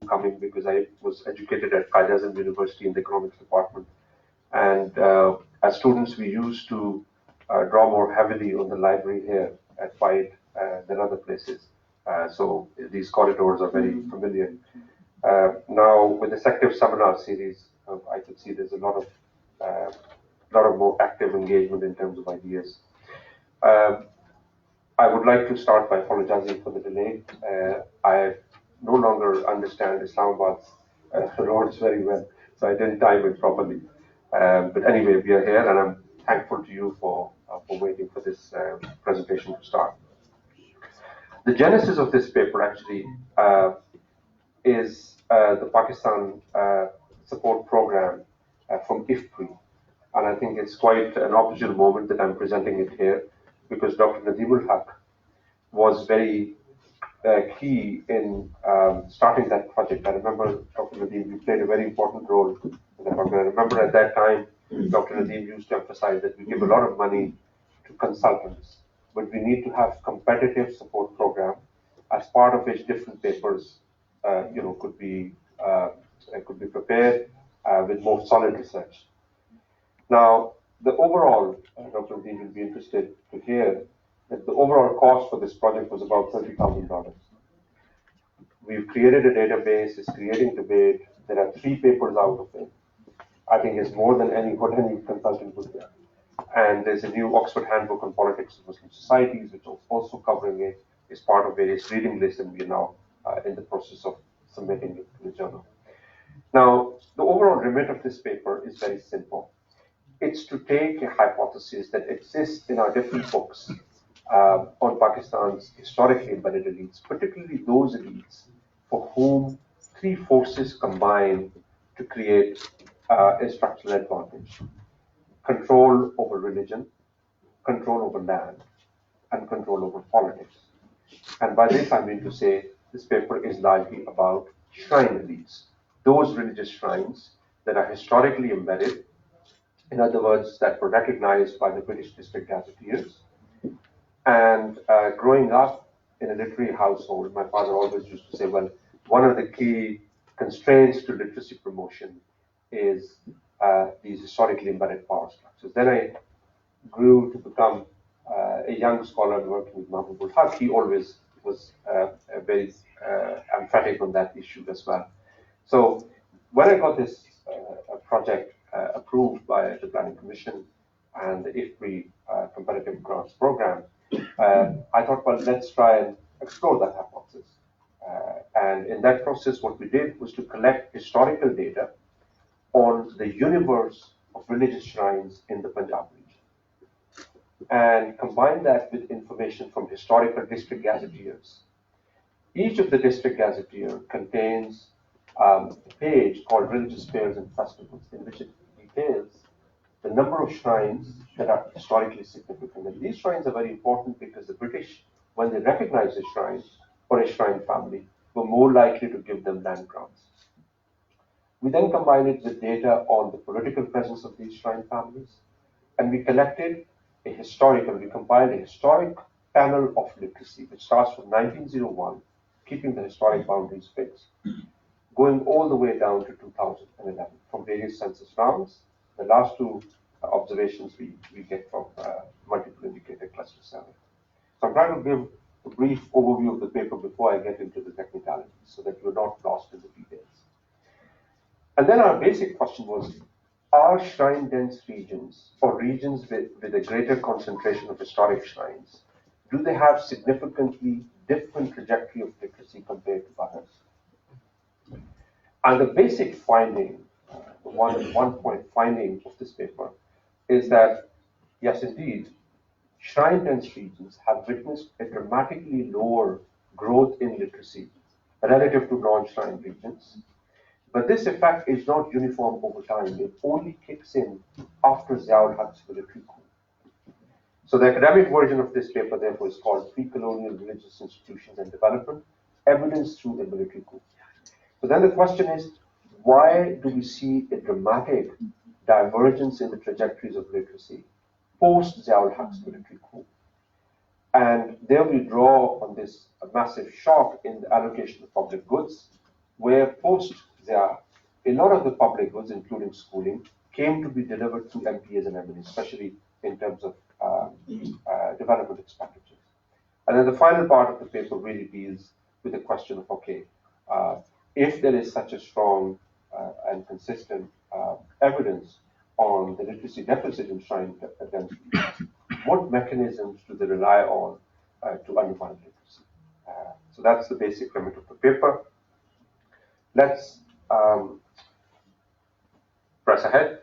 coming because I was educated at PIDE University in the economics department. And as students, we used to draw more heavily on the library here at PIDE than other places. So these corridors are very familiar. Now, with the sective seminar series, I could see there's a lot of more active engagement in terms of ideas. I would like to start by apologizing for the delay. I no longer understand Islamabad's roads very well, so I didn't time it properly. But anyway, we are here, and I'm thankful to you for waiting for this presentation to start. The genesis of this paper actually is the Pakistan support program from IFPRI. And I think it's quite an opportune moment that I'm presenting it here because Dr. Nadeem Haque was very key in starting that project. I remember Dr. Nadeem, you played a very important role in the project. I remember at that time, Dr. Nadeem used to emphasize that we give a lot of money to consultants, but we need to have competitive support program as part of which different papers, could be prepared with more solid research. Now, the overall, Dr. Adeel will be interested to hear that the overall cost for this project was about $30,000. We've created a database, it's creating debate. There are 3 papers out of it. I think it's more than what any consultant would get. And there's a new Oxford Handbook on Politics of Muslim Societies, which is also covering it. It's part of various reading lists, and we are now in the process of submitting it to the journal. Now, the overall remit of this paper is very simple. It's to take a hypothesis that exists in our different books on Pakistan's historically embedded elites, particularly those elites for whom 3 forces combine to create a structural advantage: control over religion, control over land, and control over politics. And by this, I mean to say this paper is largely about shrine elites, those religious shrines that are historically embedded, in other words, that were recognized by the British district gazetteers. And growing up in a literary household, my father always used to say, well, one of the key constraints to literacy promotion is these historically embedded power structures. Then I grew to become a young scholar working with Mahbub Haque. He always was very emphatic on that issue as well. So when I got this project approved by the Planning Commission and the IFPRI Competitive Grants Program, I thought, well, let's try and explore that hypothesis. And in that process, what we did was to collect historical data on the universe of religious shrines in the Punjab region and combine that with information from historical district gazetteers. Each of the district gazetteer contains a page called Religious Fairs and Festivals, in which it details the number of shrines that are historically significant. And these shrines are very important because the British, when they recognized a shrine or a shrine family, were more likely to give them land grants. We then combined it with data on the political presence of these shrine families, and we compiled a historic panel of literacy, which starts from 1901, keeping the historic boundaries fixed, going all the way down to 2011 from various census rounds. The last 2 observations we get from multiple indicator cluster survey. So I'm trying to give a brief overview of the paper before I get into the technicalities so that you're not lost in the details. And then our basic question was, are shrine-dense regions or regions with a greater concentration of historic shrines, do they have significantly different trajectory of literacy compared to others? And the basic finding, the one-point finding of this paper is that, yes, indeed, shrine-dense regions have witnessed a dramatically lower growth in literacy relative to non-shrine regions. But this effect is not uniform over time. It only kicks in after Ziaul Haque's military coup. So the academic version of this paper, therefore, is called Pre-Colonial Religious Institutions and Development, Evidence Through a Military Coup. So then the question is, why do we see a dramatic divergence in the trajectories of literacy post Ziaul Haque's military coup? And there we draw on this massive shock in the allocation of public goods where post-Zia, a lot of the public goods, including schooling, came to be delivered through MPAs and MNEs, especially in terms of development expenditures. And then the final part of the paper really deals with the question of, okay, if there is such a strong and consistent evidence on the literacy deficit in shrine densities, what mechanisms do they rely on to undermine literacy? So that's the basic remit of the paper. Let's press ahead.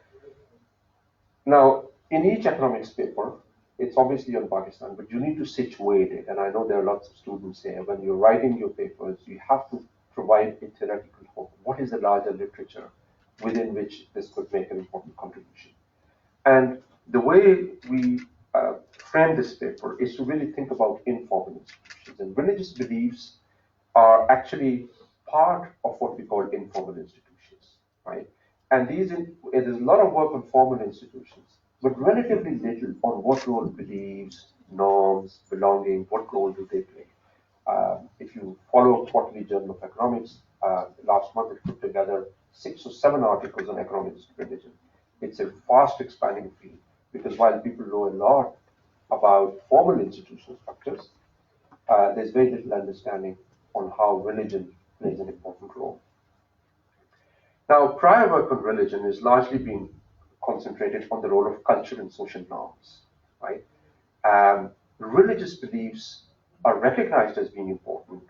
Now, in each economics paper, it's obviously on Pakistan, but you need to situate it. And I know there are lots of students here. When you're writing your papers, you have to provide a theoretical hope. What is the larger literature within which this could make an important contribution? And the way we frame this paper is to really think about informal institutions. And religious beliefs are actually part of what we call informal institutions, right? And there's a lot of work on formal institutions, but relatively little on what role beliefs, norms, belonging, what role do they play. If you follow Quarterly Journal of Economics, last month it put together 6 or 7 articles on economics religion. It's a fast expanding field because while people know a lot about formal institutional structures, there's very little understanding on how religion plays an important role. Now, prior work on religion has largely been concentrated on the role of culture and social norms, right? Religious beliefs are recognized as being important,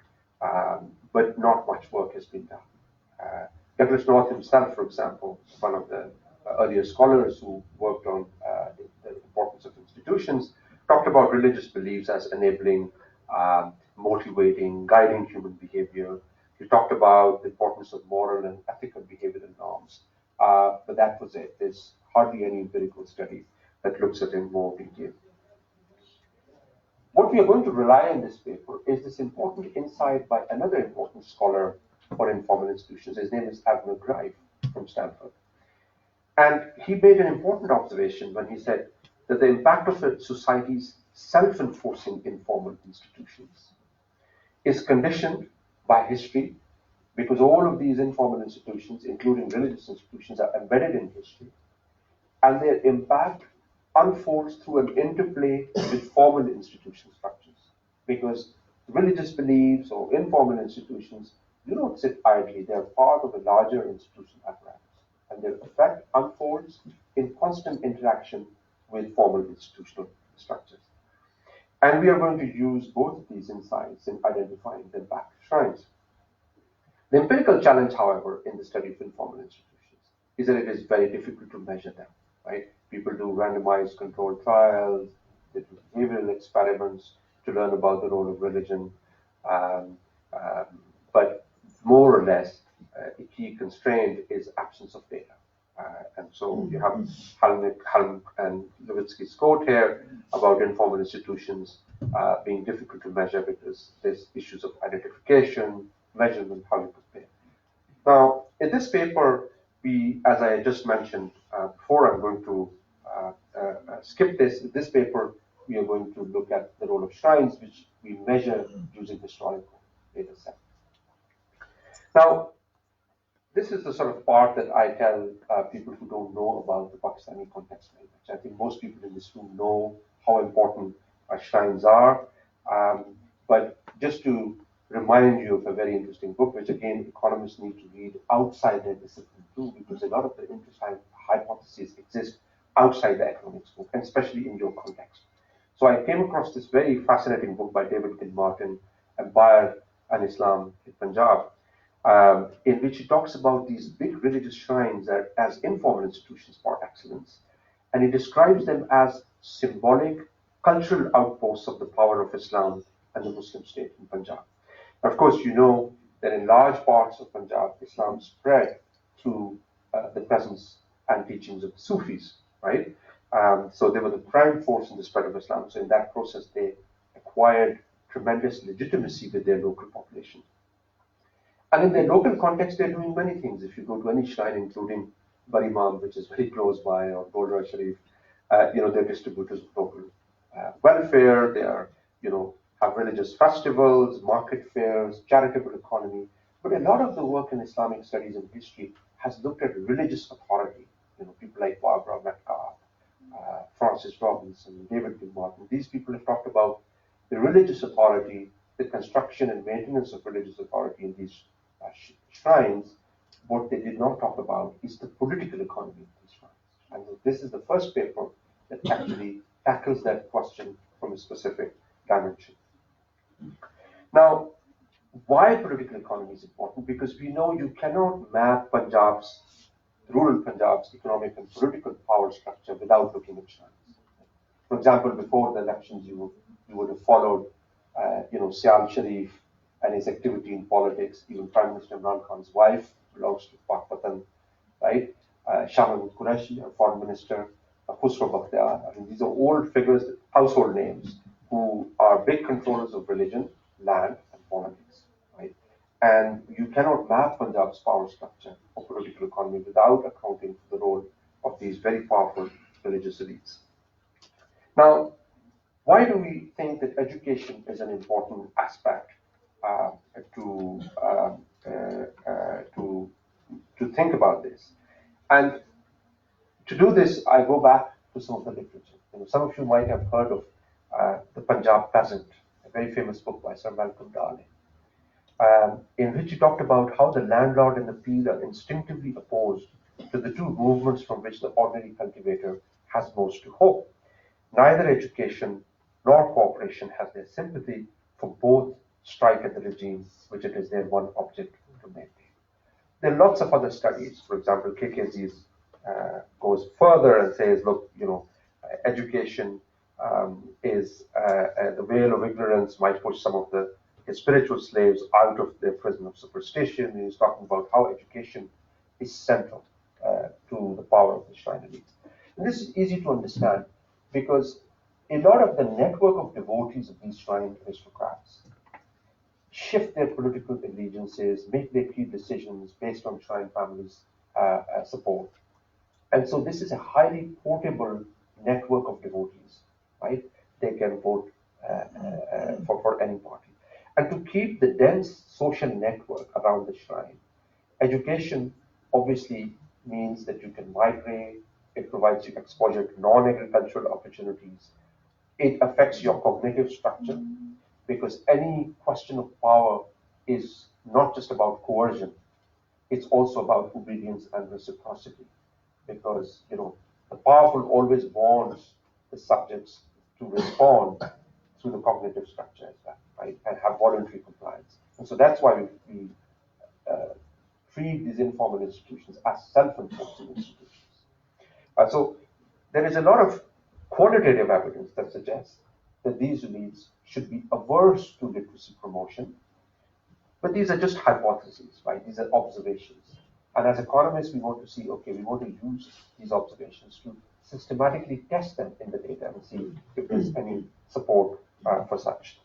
but not much work has been done. Douglas North himself, for example, one of the earlier scholars who worked on the importance of institutions, talked about religious beliefs as enabling, motivating, guiding human behavior. He talked about the importance of moral and ethical behavioral norms, but that was it. There's hardly any empirical study that looks at it in more detail. What we are going to rely on this paper is this important insight by another important scholar for informal institutions. His name is Avner Greif from Stanford. And he made an important observation when he said that the impact of a society's self-enforcing informal institutions is conditioned by history, because all of these informal institutions, including religious institutions, are embedded in history, and their impact unfolds through an interplay with formal institutional structures. Because religious beliefs or informal institutions do not sit idly, they are part of a larger institutional apparatus, and their effect unfolds in constant interaction with formal institutional structures. And we are going to use both of these insights in identifying the impact of shrines. The empirical challenge, however, in the study of informal institutions is that it is very difficult to measure them, right? People do randomized controlled trials, they do behavioral experiments to learn about the role of religion, but more or less, a key constraint is absence of data. And so you have Halm and Levitsky's quote here about informal institutions being difficult to measure because there's issues of identification, measurement, how you compare. Now, in this paper, as I just mentioned before, I'm going to skip this. In this paper, we are going to look at the role of shrines, which we measure using historical data set. Now, this is the sort of part that I tell people who don't know about the Pakistani context very much. I think most people in this room know how important shrines are, but just to remind you of a very interesting book, which again economists need to read outside their discipline too, because a lot of the interesting hypotheses exist outside the economics book, and especially in your context. So I came across this very fascinating book by David Gilmartin, Empire and Islam in Punjab, in which he talks about these big religious shrines as informal institutions par excellence, and he describes them as symbolic cultural outposts of the power of Islam and the Muslim state in Punjab. Of course, you know that in large parts of Punjab, Islam spread through the presence and teachings of the Sufis, right? So they were the prime force in the spread of Islam. So in that process, they acquired tremendous legitimacy with their local population. And in their local context, they're doing many things. If you go to any shrine, including Barimam, which is very close by, or Golra Sharif, they're distributors of local welfare. They are, have religious festivals, market fairs, charitable economy. But a lot of the work in Islamic studies and history has looked at religious authority. People like Barbara Metcalf, Francis Robinson, David B. Martin. These people have talked about the religious authority, the construction and maintenance of religious authority in these shrines. What they did not talk about is the political economy of these shrines. And this is the first paper that actually tackles that question from a specific dimension. Now, why political economy is important? Because we know you cannot map rural Punjab's economic and political power structure without looking at shrines. For example, before the elections, you would have followed, Sial Sharif and his activity in politics. Even Prime Minister Imran Khan's wife belongs to Pakistan, right? Shah Mahmood Qureshi, our foreign minister, Khusro Bakhtiar. I mean, these are old figures, household names, who are big controllers of religion, land, and politics, right? And you cannot map Punjab's power structure or political economy without accounting for the role of these very powerful religious elites. Now, why do we think that education is an important aspect to, to think about this? And to do this, I go back to some of the literature. Some of you might have heard of The Punjab Peasant, a very famous book by Sir Malcolm Darley, in which he talked about how the landlord and the peer are instinctively opposed to the two movements from which the ordinary cultivator has most to hope. Neither education nor cooperation has their sympathy, for both strike at the regime, which it is their one object to maintain. There are lots of other studies. For example, KKZ goes further and says, look, education is the veil of ignorance might push some of the spiritual slaves out of their prison of superstition. And he's talking about how education is central to the power of the shrine elites. And this is easy to understand because a lot of the network of devotees of these shrine aristocrats shift their political allegiances, make their key decisions based on shrine families' support. And so this is a highly portable network of devotees, right? They can vote for any party. And to keep the dense social network around the shrine, education obviously means that you can migrate, it provides you exposure to non-agricultural opportunities, it affects your cognitive structure, because any question of power is not just about coercion, it's also about obedience and reciprocity. Because the powerful always wants the subjects to respond through the cognitive structure as well, right? And have voluntary compliance. And so that's why we treat these informal institutions as self-enforcing institutions. So there is a lot of qualitative evidence that suggests that these elites should be averse to literacy promotion, but these are just hypotheses, right? These are observations. And as economists, we want to see, okay, we want to use these observations to systematically test them in the data and see if there's any support for such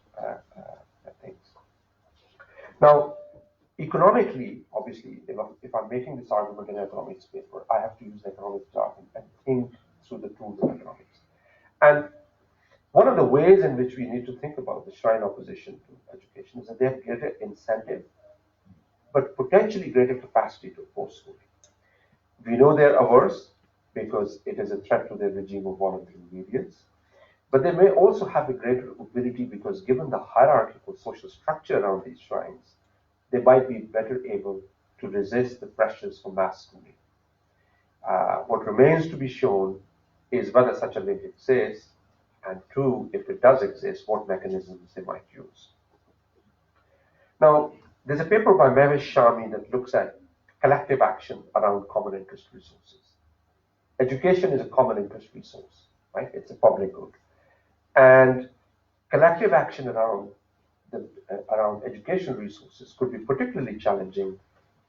things. Now, economically, obviously, if I'm making this argument in an economics paper, I have to use economics jargon and think through the tools of economics. And one of the ways in which we need to think about the shrine opposition to education is that they have greater incentive, but potentially greater capacity to oppose schooling. We know they're averse because it is a threat to their regime of voluntary obedience, but they may also have a greater ability because given the hierarchical social structure around these shrines, they might be better able to resist the pressures for mass schooling. What remains to be shown is whether such a link exists, and two, if it does exist, what mechanisms they might use. Now, there's a paper by Mehwish Shami that looks at collective action around common interest resources. Education is a common interest resource, right? It's a public good. And collective action around educational resources could be particularly challenging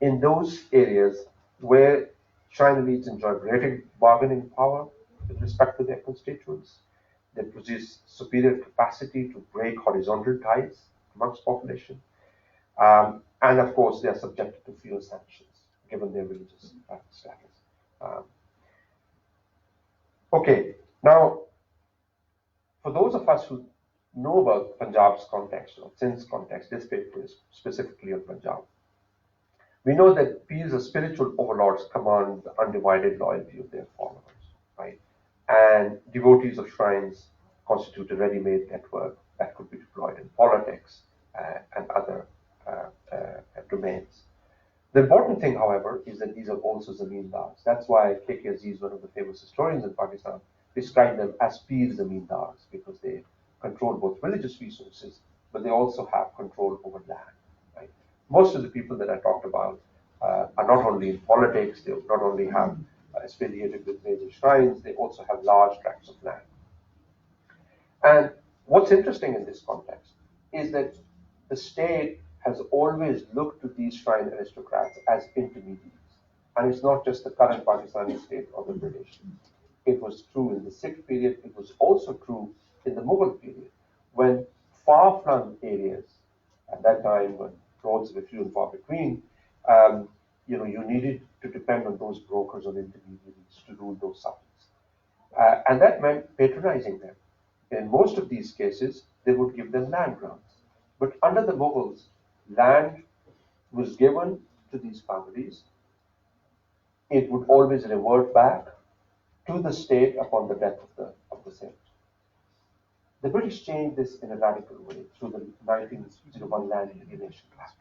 in those areas where shrine elites enjoy greater bargaining power with respect to their constituents. They possess superior capacity to break horizontal ties amongst population. And of course, they are subjected to fewer sanctions given their religious status. Okay, now, for those of us who know about Punjab's context or Sindh's context, this paper is specifically on Punjab. We know that peers or spiritual overlords command the undivided loyalty of their followers, right? And devotees of shrines constitute a ready-made network that could be deployed in politics and other domains. The important thing, however, is that these are also zamindars. That's why Haque, one of the famous historians in Pakistan, described them as peer zamindars because they control both religious resources, but they also have control over land. Right? Most of the people that I talked about are not only in politics, they not only have affiliated with major shrines, they also have large tracts of land. And what's interesting in this context is that the state has always looked to these shrine aristocrats as intermediaries. And it's not just the current Pakistani state or the British. It was true in the Sikh period. It was also true in the Mughal period, when far-flung areas, at that time when roads were few and far between, you needed to depend on those brokers or intermediaries to rule those suburbs. And that meant patronizing them. In most of these cases, they would give them land grants. But under the Mughals, land was given to these families. It would always revert back to the state upon the death of the saint. The British changed this in a radical way through the 1901 Land Alienation Act,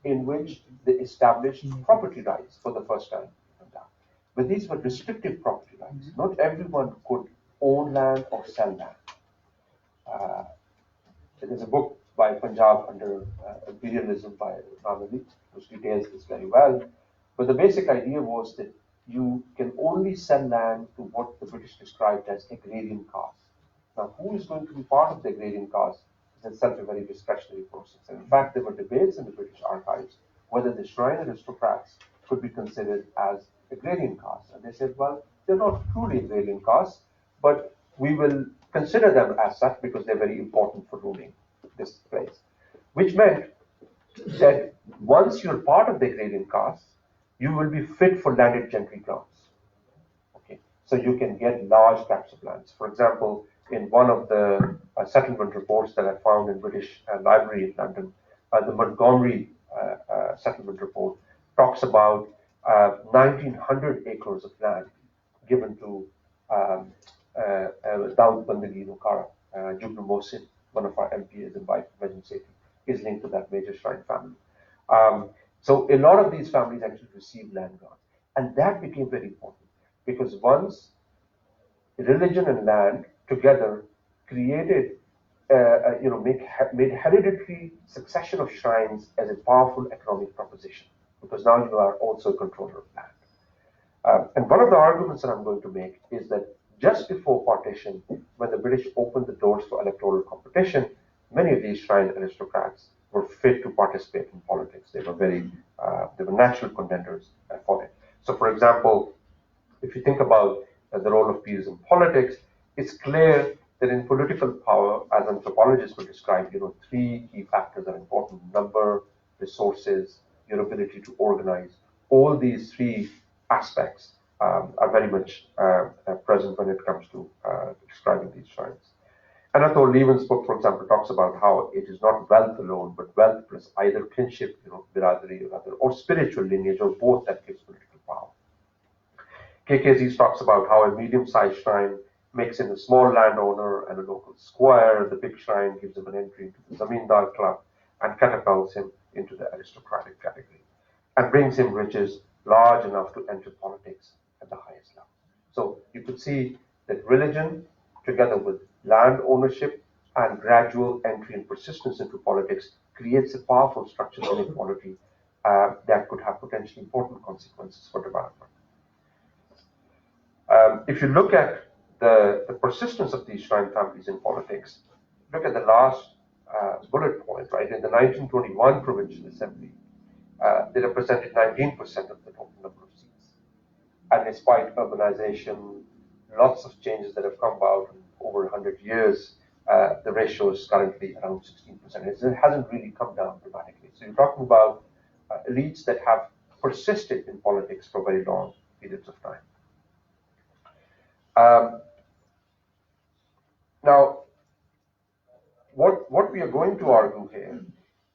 in which they established property rights for the first time. But these were restrictive property rights. Not everyone could own land or sell land. There's a book by Punjab under imperialism by Malik, which details this very well. But the basic idea was that you can only sell land to what the British described as agrarian caste. Now, who is going to be part of the agrarian caste is itself a very discretionary process. And in fact, there were debates in the British archives whether the shrine aristocrats could be considered as agrarian caste. And they said, well, they're not truly agrarian castes, but we will consider them as such because they're very important for ruling this place. Which meant that once you're part of the agrarian caste, you will be fit for landed gentry grants. Okay, so you can get large tracts of lands. For example, in one of the settlement reports that I found in British Library in London, the Montgomery settlement report talks about 1,900 acres of land given to Dawood Bandagi Nokara, Jubnu Mohsin, one of our MPs and wife of Vajin Sethi, is linked to that major shrine family. So a lot of these families actually received land grants. And that became very important because once religion and land together created, made hereditary succession of shrines as a powerful economic proposition because now you are also a controller of land. And one of the arguments that I'm going to make is that just before partition, when the British opened the doors for electoral competition, many of these shrine aristocrats were fit to participate in politics. They were natural contenders for it. So, for example, if you think about the role of peers in politics, it's clear that in political power, as anthropologists would describe, three key factors are important: number, resources, your ability to organize. All these three aspects are very much present when it comes to describing these shrines. Anatole Levin's book, for example, talks about how it is not wealth alone, but wealth plus either kinship, biradari or spiritual lineage, or both that gives political power. KKZ talks about how a medium-sized shrine makes him a small landowner and a local squire. The big shrine gives him an entry into the Zamindar club and catapults him into the aristocratic category and brings him riches large enough to enter politics at the highest level. So you could see that religion, together with land ownership and gradual entry and persistence into politics, creates a powerful structural inequality that could have potentially important consequences for development. If you look at the persistence of these shrine families in politics, look at the last bullet point, right? In the 1921 Provincial Assembly, they represented 19% of the total number of seats. And despite urbanization, lots of changes that have come about in over 100 years, the ratio is currently around 16%. It hasn't really come down dramatically. So you're talking about elites that have persisted in politics for very long periods of time. Now, what we are going to argue here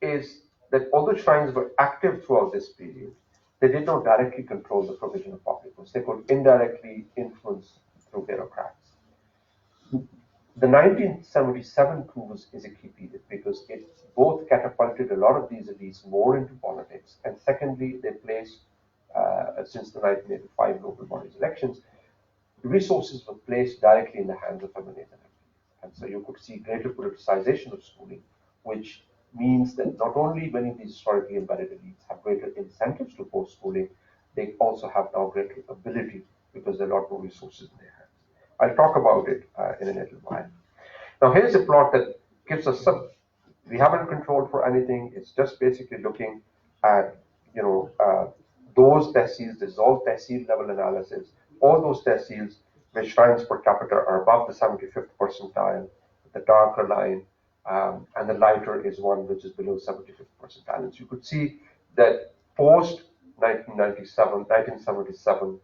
is that although shrines were active throughout this period, they did not directly control the provision of public goods. They could indirectly influence through bureaucrats. The 1977 coup is a key period because it both catapulted a lot of these elites more into politics, and secondly, they placed, since the 1985 local bodies elections, resources were placed directly in the hands of MNAs and MPs. And so you could see greater politicization of schooling, which means that not only many of these historically embedded elites have greater incentives to post schooling, they also have now greater ability because there are a lot more resources in their hands. I'll talk about it in a little while. Now here's a plot that gives us some, we haven't controlled for anything, it's just basically looking at, those tehsils, this is all tehsil level analysis, all those tehsils where shrines per capita are above the 75th percentile, the darker line, and the lighter is one which is below 75th percentile. And so you could see that post 1977,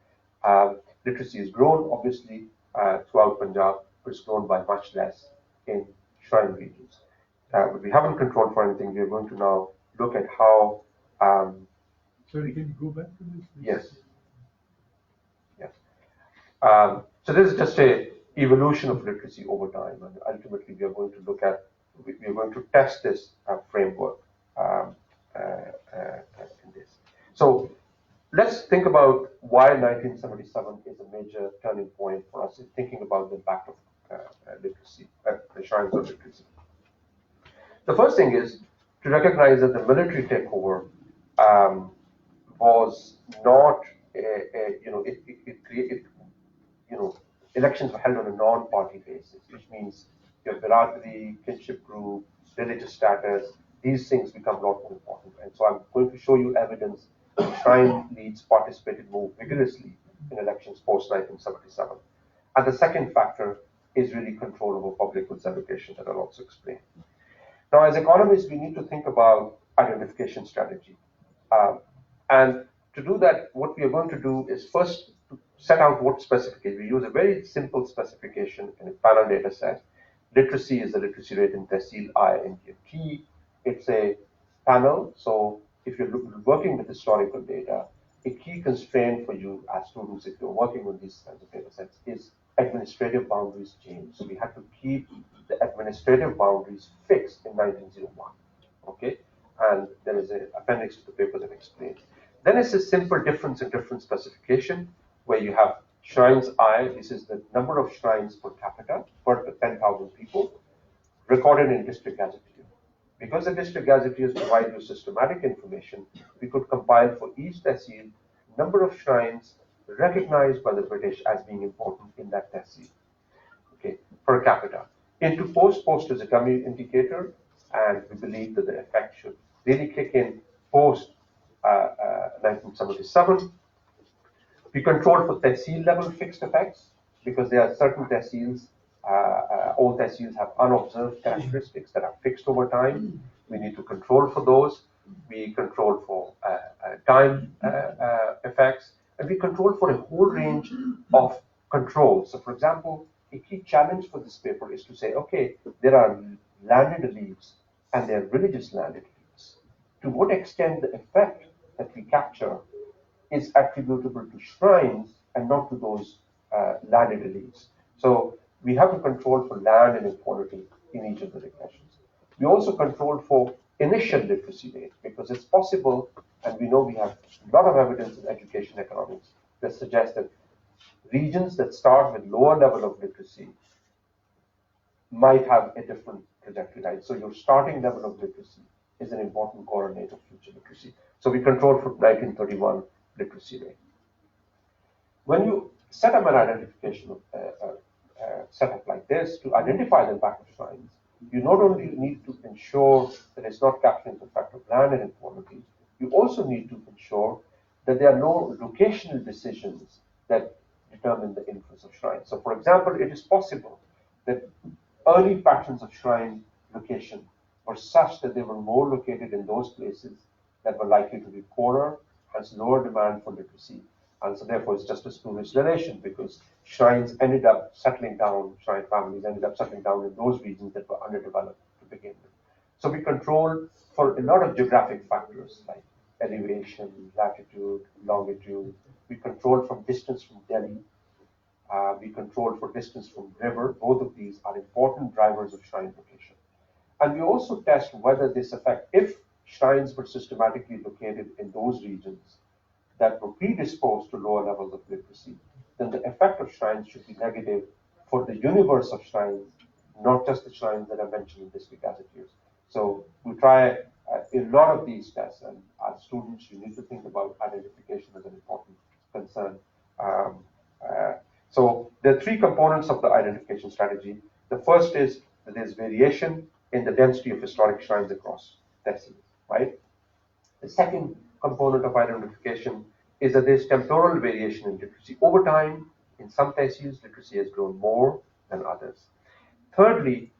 literacy has grown, obviously, throughout Punjab, but it's grown by much less in shrine regions. But we haven't controlled for anything. We are going to now look at how. Sorry, can you go back to this? Yes. Yes. So this is just a evolution of literacy over time, and ultimately we are going to look at, we are going to test this framework in this. So let's think about why 1977 is a major turning point for us in thinking about the impact of literacy, the shrines of literacy. The first thing is to recognize that the military takeover was not, it created, elections were held on a non-party basis, which means your biratari, kinship group, religious status, these things become a lot more important. And so I'm going to show you evidence that shrine leads participated more vigorously in elections post 1977. And the second factor is really control over public goods allocation that I'll also explain. Now, as economists, we need to think about identification strategy. And to do that, what we are going to do is first set out what specification. We use a very simple specification in a panel data set. Literacy is the literacy rate in Tehsil I and T. It's a panel, so if you're working with historical data, a key constraint for you as students, if you're working with these kinds of data sets, is administrative boundaries change. So we had to keep the administrative boundaries fixed in 1901. Okay, and there is an appendix to the paper that explains. Then it's a simple difference in different specification where you have shrines I, this is the number of shrines per capita per 10,000 people, recorded in district gazetteer. Because the district gazetteers provide you systematic information, we could compile for each tehsil number of shrines recognized by the British as being important in that tehsil, okay, per capita. Into post is a dummy indicator, and we believe that the effect should really kick in post 1977. We control for tehsil level fixed effects because there are certain tehsils, all tehsils have unobserved characteristics that are fixed over time. We need to control for those. We control for time effects, and we control for a whole range of controls. So, for example, a key challenge for this paper is to say, okay, there are landed elites and there are religious landed elites. To what extent the effect that we capture is attributable to shrines and not to those landed elites. So we have to control for land inequality in each of the regressions. We also control for initial literacy rate because it's possible, and we know we have a lot of evidence in education economics that suggests that regions that start with lower level of literacy might have a different trajectory, right? So your starting level of literacy is an important coordinate of future literacy. So we control for 1931 literacy rate. When you set up an identification setup like this to identify the impact of shrines, you not only need to ensure that it's not capturing the effect of land inequality, you also need to ensure that there are no locational decisions that determine the influence of shrines. So, for example, it is possible that early patterns of shrine location were such that they were more located in those places that were likely to be poorer, hence lower demand for literacy. And so therefore it's just a spurious relation because shrines ended up settling down, shrine families ended up settling down in those regions that were underdeveloped to begin with. So we control for a lot of geographic factors like elevation, latitude, longitude. We control from distance from Delhi. We control for distance from river. Both of these are important drivers of shrine location. And we also test whether this effect, if shrines were systematically located in those regions that were predisposed to lower levels of literacy, then the effect of shrines should be negative for the universe of shrines, not just the shrines that are mentioned in district gazetteers. So we try a lot of these tests, and as students, you need to think about identification as an important concern. Um, uh, so there are three components of the identification strategy. The first is that there's variation in the density of historic shrines across tehsils, right? The second component of identification is that there's temporal variation in literacy. Over time, in some tehsils, literacy has grown more than others. Thirdly,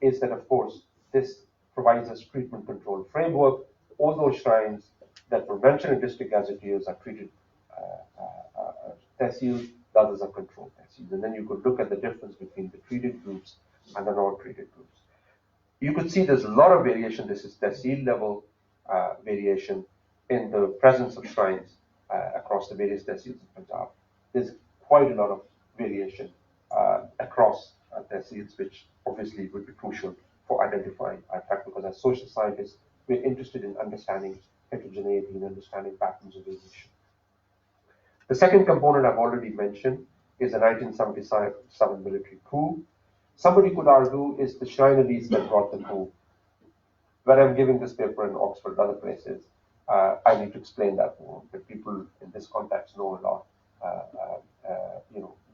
is that, of course, this provides us treatment control framework. All those shrines that were mentioned in district gazetteers are treated tehsils, the others are controlled tehsils. And then you could look at the difference between the treated groups and the non-treated groups. You could see there's a lot of variation. This is tehsil level variation in the presence of shrines across the various tehsils in Punjab. There's quite a lot of variation across tehsils, which obviously would be crucial for identifying artifact, because as social scientists, we're interested in understanding heterogeneity and understanding patterns of variation. The second component I've already mentioned is the 1977 military coup. Somebody could argue is the shrine elites that brought the coup. When I'm giving this paper in Oxford and other places, I need to explain that more. But people in this context know a lot,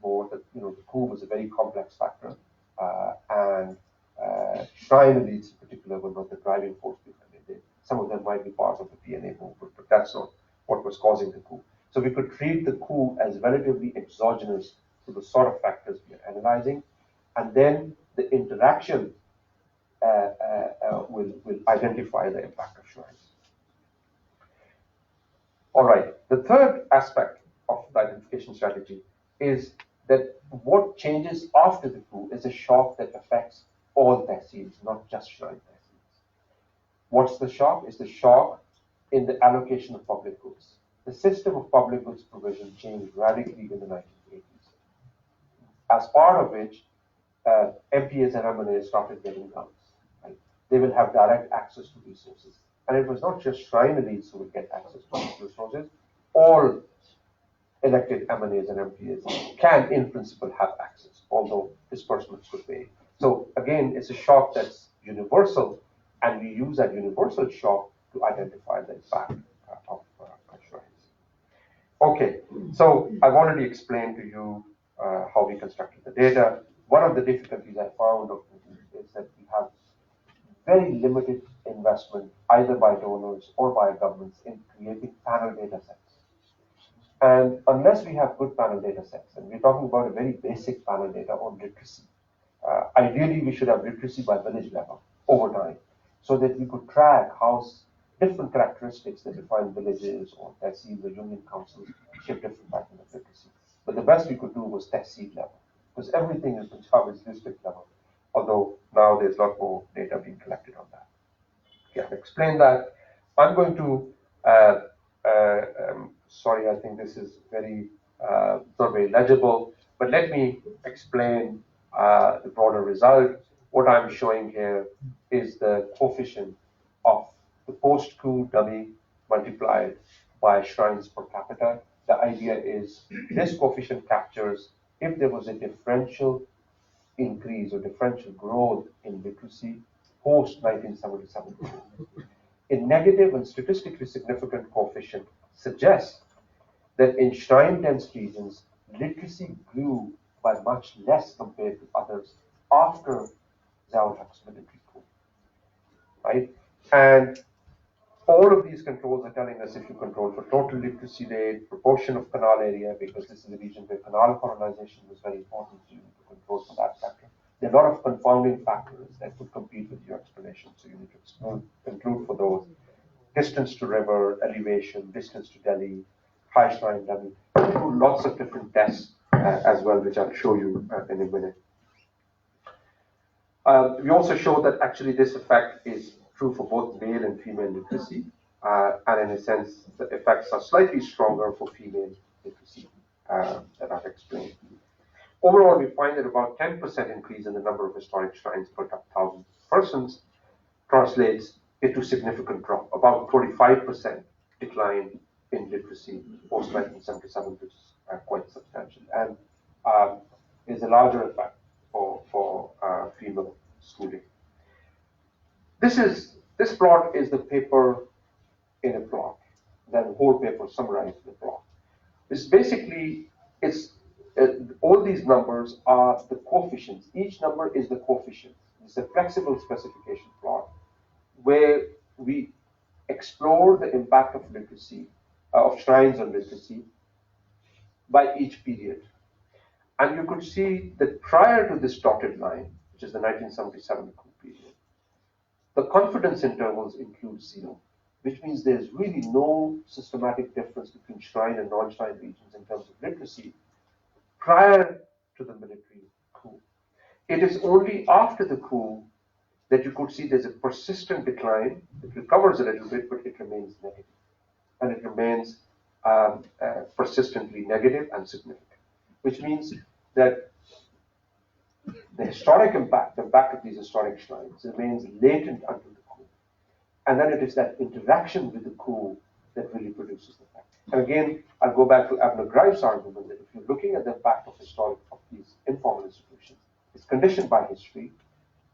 more that the coup was a very complex factor, and shrine elites in particular were not the driving force behind it. Some of them might be part of the PNA movement, but that's not what was causing the coup. So we could treat the coup as relatively exogenous to the sort of factors we are analyzing, and then the interaction will identify the impact of shrines. All right, the third aspect of the identification strategy is that what changes after the coup is a shock that affects all tehsils, not just shrine tehsils. What's the shock? Is the shock in the allocation of public goods. The system of public goods provision changed radically in the 1980s, as part of which MPAs and MNAs started getting guns. Right? They will have direct access to resources. And it was not just shrine elites who would get access to these resources. All elected MNAs and MPAs can, in principle, have access, although disbursements could vary. So again, it's a shock that's universal, and we use that universal shock to identify the impact of shrines. Okay, so I've already explained to you how we constructed the data. One of the difficulties I found is that we have very limited investment, either by donors or by governments, in creating panel data sets. And unless we have good panel data sets, and we're talking about a very basic panel data on literacy, ideally we should have literacy by village level over time, so that we could track how different characteristics that define villages or tehsils or union councils shape different patterns of literacy. But the best we could do was tehsil level, because everything in Punjab is district level, although now there's a lot more data being collected on that. Okay, I've explained that. I'm going to, sorry, I think this is not very legible, but let me explain the broader result. What I'm showing here is the coefficient of the post-coup dummy multiplied by shrines per capita. The idea is this coefficient captures if there was a differential increase or differential growth in literacy post 1977. A negative and statistically significant coefficient suggests that in shrine-dense regions, literacy grew by much less compared to others after Ziaul Haq's military coup, right? And all of these controls are telling us if you control for total literacy rate, proportion of canal area, because this is a region where canal colonization was very important, so you need to control for that factor. There are a lot of confounding factors that could compete with your explanation, so you need to include for those. Distance to river, elevation, distance to Delhi, high shrine dummy. We do lots of different tests as well, which I'll show you in a minute. We also show that actually this effect is true for both male and female literacy. and in a sense, the effects are slightly stronger for female literacy that I've explained. Overall, we find that about 10% increase in the number of historic shrines per 1,000 persons translates into significant drop, about 45% decline in literacy post 1977, which is quite substantial, and is a larger effect for female schooling. This plot is the paper in a plot. Then the whole paper summarized in a plot. It's basically all these numbers are the coefficients. Each number is the coefficient. It's a flexible specification plot where we explore the impact of literacy, of shrines on literacy by each period. And you could see that prior to this dotted line, which is the 1977 period, the confidence intervals include 0, which means there's really no systematic difference between shrine and non-shrine regions in terms of literacy prior to the military coup. It is only after the coup that you could see there's a persistent decline. It recovers a little bit, but it remains negative. And it remains persistently negative and significant, which means that the historic impact, the impact of these historic shrines, remains latent until the coup. And then it is that interaction with the coup that really produces the effect. And again, I'll go back to Abner Grive's argument that if you're looking at the impact of these informal institutions, it's conditioned by history,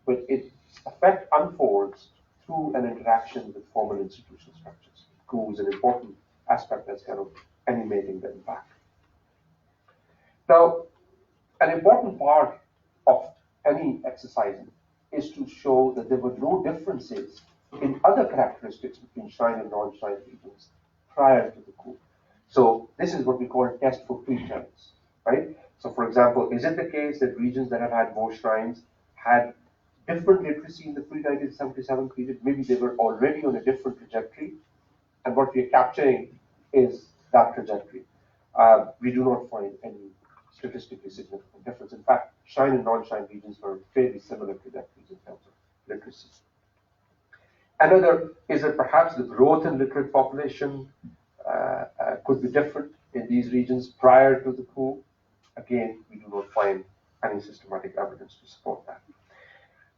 but its effect unfolds through an interaction with formal institutional structures. Coup is an important aspect that's kind of animating the impact. Now, an important part of any exercise is to show that there were no differences in other characteristics between shrine and non-shrine regions prior to the coup. So this is what we call test for pretense, right? So for example, is it the case that regions that have had more shrines had different literacy in the pre-1977 period? Maybe they were already on a different trajectory, and what we are capturing is that trajectory. We do not find any statistically significant difference. In fact, shrine and non-shrine regions were fairly similar trajectories in terms of literacy. Another is that perhaps the growth in literate population could be different in these regions prior to the coup. Again, we do not find any systematic evidence to support that.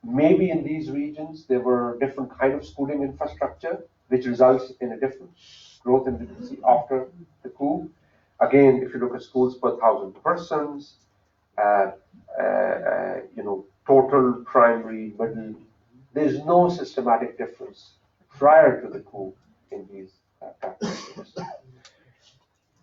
Maybe in these regions there were different kind of schooling infrastructure, which results in a different growth in literacy after the coup. Again, if you look at schools per 1,000 persons, total primary, middle, there's no systematic difference prior to the coup in these characteristics.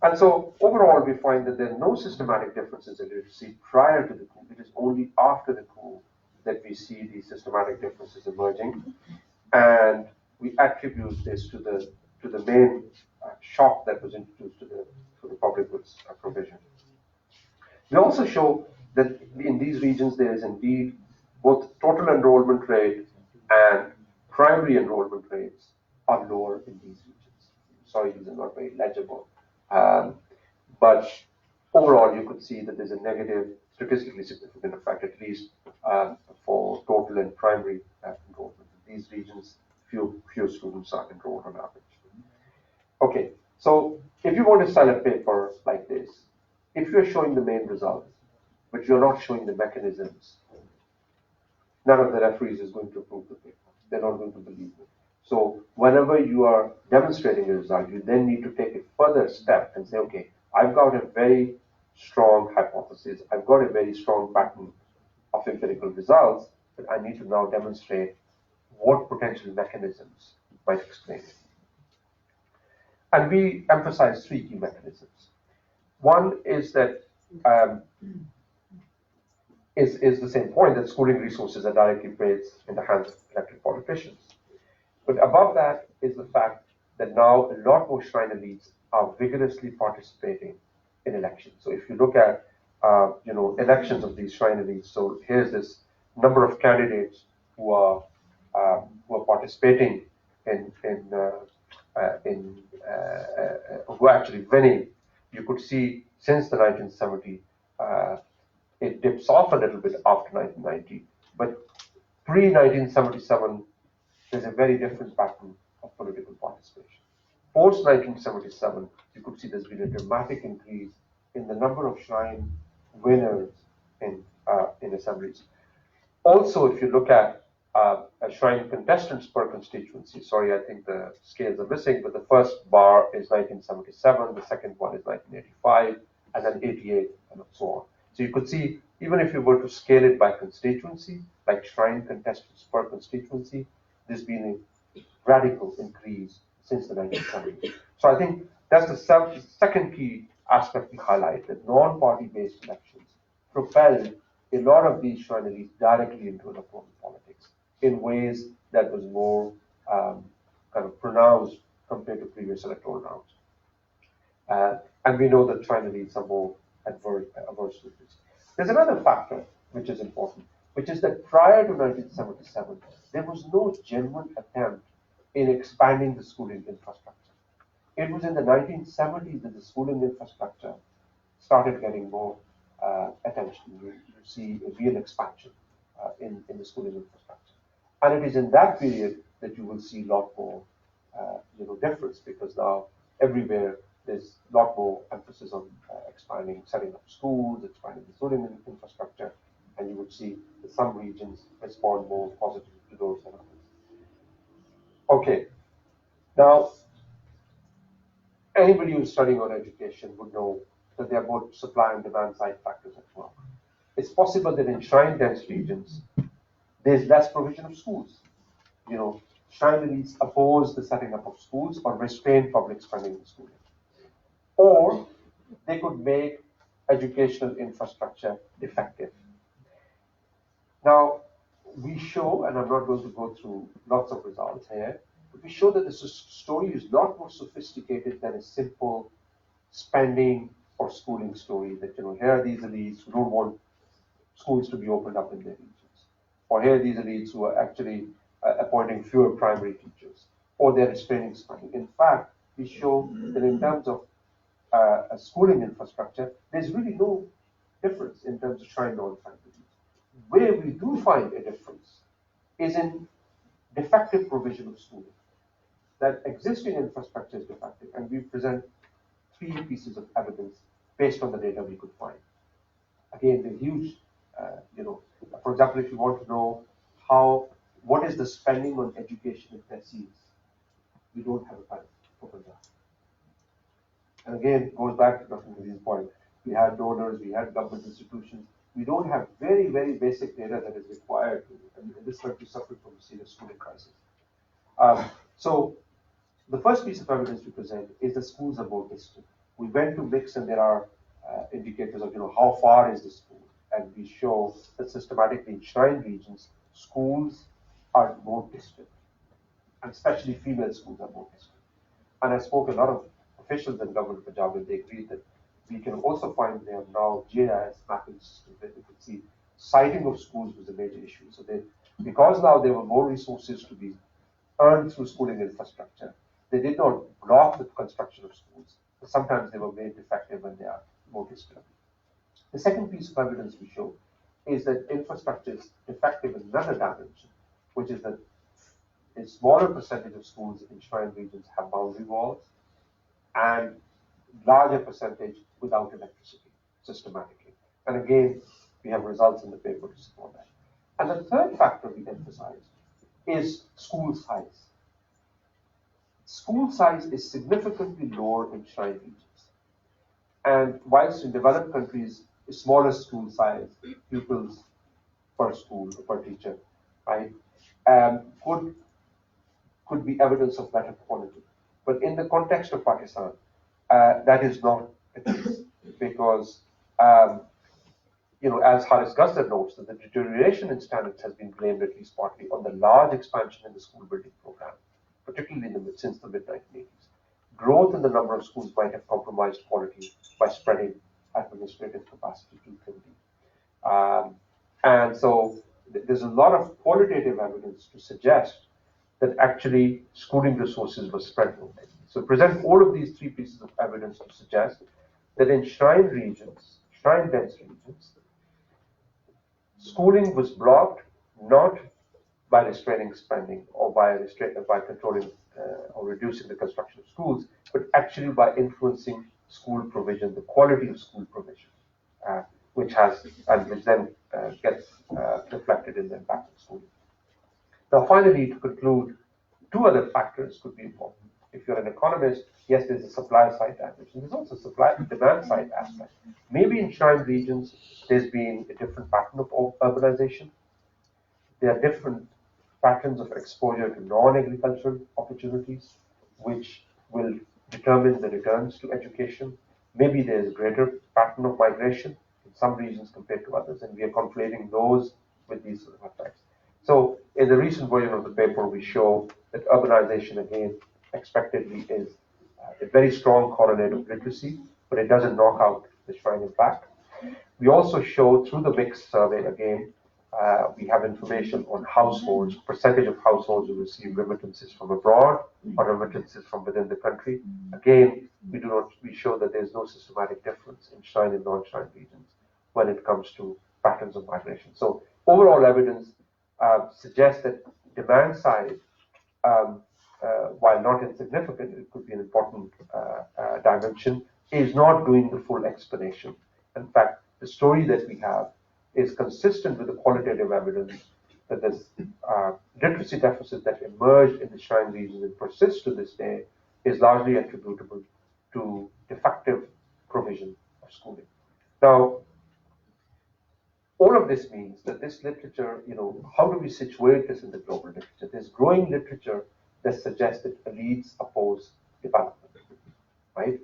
And so overall, we find that there are no systematic differences in literacy prior to the coup. It is only after the coup that we see these systematic differences emerging, and we attribute this to the main shock that was introduced to the public goods provision. We also show that in these regions there is indeed both total enrollment rate and primary enrollment rates are lower in these regions. Sorry, these are not very legible. But overall, you could see that there's a negative, statistically significant effect, at least for total and primary enrollment. In these regions, few students are enrolled on average. Okay, so if you want to sell a paper like this, if you're showing the main results, but you're not showing the mechanisms, none of the referees is going to approve the paper. They're not going to believe it. So whenever you are demonstrating a result, you then need to take a further step and say, okay, I've got a very strong hypothesis. I've got a very strong pattern of empirical results, but I need to now demonstrate what potential mechanisms might explain it. And we emphasize 3 key mechanisms. One is that is the same point, that schooling resources are directly placed in the hands of elected politicians. But above that is the fact that now a lot more shrine elites are vigorously participating in elections. So if you look at elections of these shrine elites, so here's this number of candidates who are participating who are actually winning. You could see since the 1970s, it dips off a little bit after 1990, but pre-1977, there's a very different pattern of political participation. Post 1977, you could see there's been a dramatic increase in the number of shrine winners in assemblies. Also, if you look at shrine contestants per constituency, sorry, I think the scales are missing, but the first bar is 1977, the second one is 1985, and then 88, and so on. So you could see, even if you were to scale it by constituency, like shrine contestants per constituency, there's been a radical increase since the 1970s. So I think that's the second key aspect we highlight, that non-party-based elections propelled a lot of these shrine elites directly into electoral politics in ways that was more kind of pronounced compared to previous electoral rounds. And we know that shrine elites are more averse to this. There's another factor which is important, which is that prior to 1977, there was no genuine attempt in expanding the schooling infrastructure. It was in the 1970s that the schooling infrastructure started getting more attention. You see a real expansion in the schooling infrastructure. And it is in that period that you will see a lot more difference, because now everywhere there's a lot more emphasis on expanding, setting up schools, expanding the schooling infrastructure, and you would see that some regions respond more positively to those than others. Okay, now anybody who's studying on education would know that there are both supply and demand side factors at work. It's possible that in shrine-dense regions, there's less provision of schools. Shrine elites oppose the setting up of schools or restrain public spending in schooling. Or they could make educational infrastructure defective. Now, we show, and I'm not going to go through lots of results here, but we show that the story is a lot more sophisticated than a simple spending or schooling story, that here are these elites who don't want schools to be opened up in their regions, or here are these elites who are actually appointing fewer primary teachers, or they're restraining spending. In fact, we show that in terms of a schooling infrastructure, there's really no difference in terms of shrine non-shrine elites. Where we do find a difference is in defective provision of schooling. That existing infrastructure is defective, and we present 3 pieces of evidence based on the data we could find. Again, the huge, for example, if you want to know what is the spending on education in Tehsils, we don't have a kind of open data. And again, it goes back to Dr. Nadeem's point. We had donors, we had government institutions. We don't have very, very basic data that is required. And this country suffered from a serious schooling crisis. So the first piece of evidence we present is the schools are more distant. We went to mix, and there are indicators of how far is the school, and we show that systematically in shrine regions, schools are more distant, and especially female schools are more distant. And I spoke to a lot of officials in government of Punjab, and they agreed that we can also find there now GIS mapping systems that you could see siting of schools was a major issue. So because now there were more resources to be earned through schooling infrastructure, they did not block the construction of schools, but sometimes they were made defective when they are more distant. The second piece of evidence we show is that infrastructure is defective in another dimension, which is that a smaller percentage of schools in shrine regions have boundary walls, and larger percentage without electricity systematically. And again, we have results in the paper to support that. And the third factor we emphasize is school size. School size is significantly lower in shrine regions. And whilst in developed countries, a smaller school size, pupils per school, per teacher, right, could be evidence of better quality. But in the context of Pakistan, that is not the case, because, as Haris Ghazal notes, that the deterioration in standards has been blamed at least partly on the large expansion in the school building program, particularly since the mid-1980s. Growth in the number of schools might have compromised quality by spreading administrative capacity too thinly. And so there's a lot of qualitative evidence to suggest that actually schooling resources were spread more thinly. So present all of these 3 pieces of evidence to suggest that in shrine regions, shrine-dense regions, schooling was blocked not by restraining spending or by controlling or reducing the construction of schools, but actually by influencing school provision, the quality of school provision, which then gets reflected in the impact of schooling. Now, finally, to conclude, two other factors could be important. If you're an economist, yes, there's a supply side dimension. There's also supply demand side aspect. Maybe in shrine regions, there's been a different pattern of urbanization. There are different patterns of exposure to non-agricultural opportunities, which will determine the returns to education. Maybe there's a greater pattern of migration in some regions compared to others, and we are conflating those with these sort of effects. So in the recent version of the paper, we show that urbanization, again, expectedly is a very strong correlate of literacy, but it doesn't knock out the shrine impact. We also show through the mixed survey, again, we have information on households, percentage of households who receive remittances from abroad or remittances from within the country. Again, we show that there's no systematic difference in shrine and non-shrine regions when it comes to patterns of migration. So overall evidence suggests that demand side, while not insignificant, it could be an important dimension, is not doing the full explanation. In fact, the story that we have is consistent with the qualitative evidence that this literacy deficit that emerged in the shrine region and persists to this day is largely attributable to defective provision of schooling. Now, all of this means that this literature, how do we situate this in the global literature? There's growing literature that suggests that elites oppose development, right?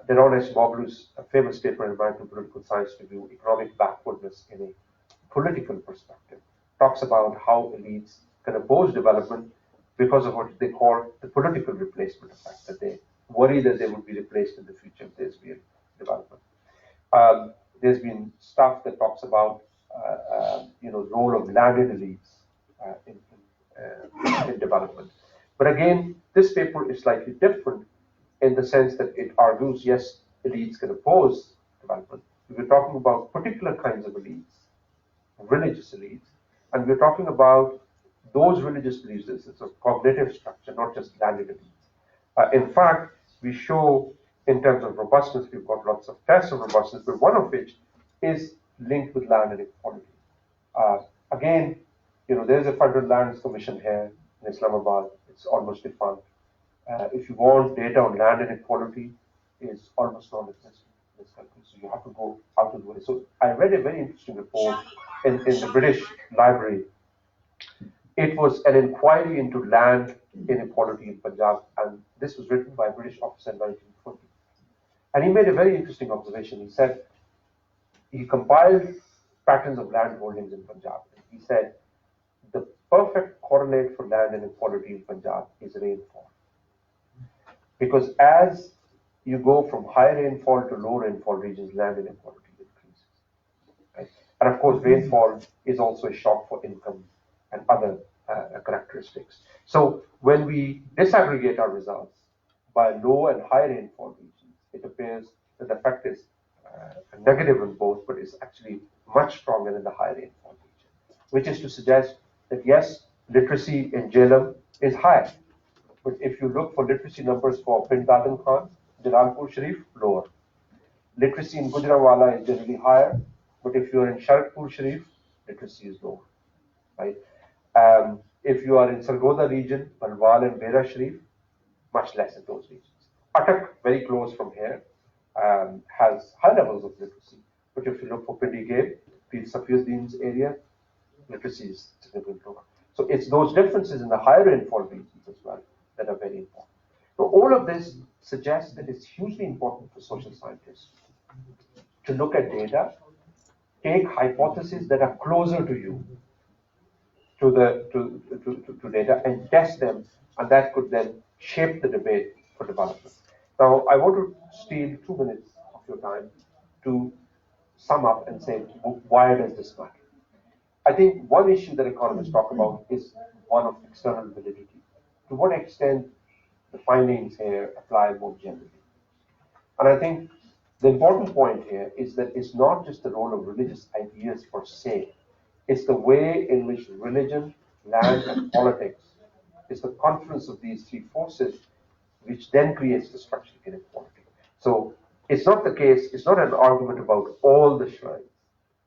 Deron Acemoglu's famous paper in American Political Science Review, Economic Backwardness in a Political Perspective, talks about how elites can oppose development because of what they call the political replacement effect, that they worry that they would be replaced in the future if there's real development. There's been stuff that talks about, the role of landed elites in development. But again, this paper is slightly different in the sense that it argues, yes, elites can oppose development. We're talking about particular kinds of elites, religious elites, and we're talking about those religious beliefs as a cognitive structure, not just landed elites. In fact, we show in terms of robustness, we've got lots of tests of robustness, but one of which is linked with land inequality. Again, there's a federal lands commission here in Islamabad. It's almost defunct. If you want data on land inequality, is almost non-existent in this country. So you have to go out of the way. So I read a very interesting report in the British Library. It was an inquiry into land inequality in Punjab, and this was written by a British officer in 1920. And he made a very interesting observation. He said, he compiled patterns of land holdings in Punjab. He said, the perfect correlate for land inequality in Punjab is rainfall. Because as you go from high rainfall to low rainfall regions, land inequality increases. Right? And of course, rainfall is also a shock for income and other characteristics. So when we disaggregate our results by low and high rainfall regions, it appears that the effect is negative in both, but is actually much stronger in the high rainfall region, which is to suggest that yes, literacy in Jhelum is high. But if you look for literacy numbers for Pind Dadan Khan, Jalalpur Sharif, lower. Literacy in Gujranwala is generally higher, but if you're in Sharatpur Sharif, literacy is lower, right? If you are in Sargodha region, Balwal and Bera Sharif, much less in those regions. Atak, very close from here, has high levels of literacy. But if you look for Pindi Gate, Pir Safiuddin's area, literacy is significantly lower. So it's those differences in the higher rainfall regions as well that are very important. So all of this suggests that it's hugely important for social scientists to look at data, take hypotheses that are closer to you, to data, and test them, and that could then shape the debate for development. Now, I want to steal 2 minutes of your time to sum up and say, why does this matter? I think one issue that economists talk about is one of external validity. To what extent the findings here apply more generally? And I think the important point here is that it's not just the role of religious ideas per se, it's the way in which religion, land, and politics is the confluence of these three forces, which then creates the structural inequality. So it's not the case, it's not an argument about all the shrines.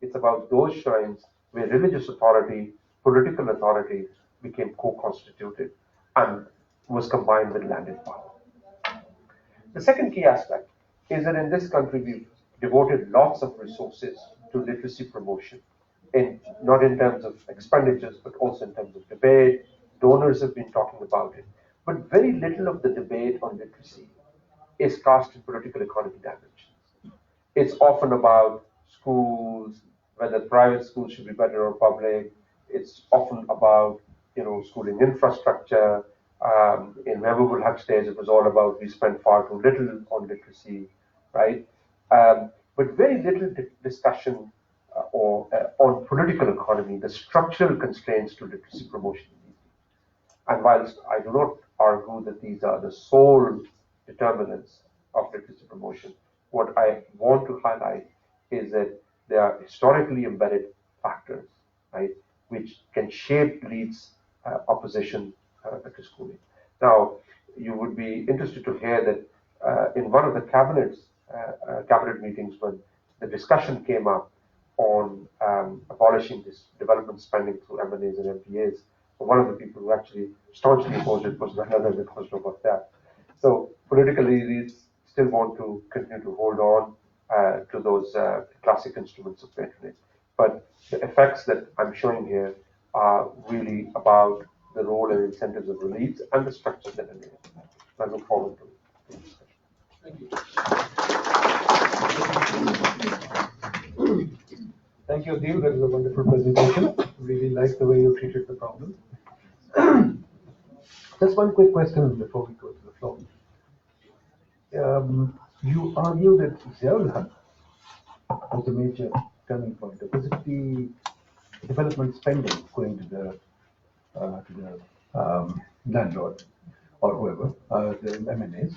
It's about those shrines where religious authority, political authority became co-constituted and was combined with landed power. The second key aspect is that in this country we've devoted lots of resources to literacy promotion, not in terms of expenditures, but also in terms of debate. Donors have been talking about it. But very little of the debate on literacy is cast in political economy dimensions. It's often about schools, whether private schools should be better or public. It's often about schooling infrastructure. In memorable Haque days, it was all about we spend far too little on literacy, right? But very little discussion on political economy, the structural constraints to literacy promotion. And whilst I do not argue that these are the sole determinants of literacy promotion, what I want to highlight is that there are historically embedded factors, right, which can shape elites' opposition to schooling. Now, you would be interested to hear that in one of the cabinet meetings, when the discussion came up on abolishing this development spending through M&As and MPAs, one of the people who actually staunchly opposed it was Nadeem because of that. So politically, elites still want to continue to hold on to those classic instruments of patronage. But the effects that I'm showing here are really about the role and incentives of elites and the structures that enable that. I look forward to the discussion. Thank you. Thank you, Adeel. That was a wonderful presentation. Really like the way you treated the problem. Just one quick question before we go to the floor. You argue that Ziaul was a major turning point. Was it the development spending going to the landlord or whoever, the M&As,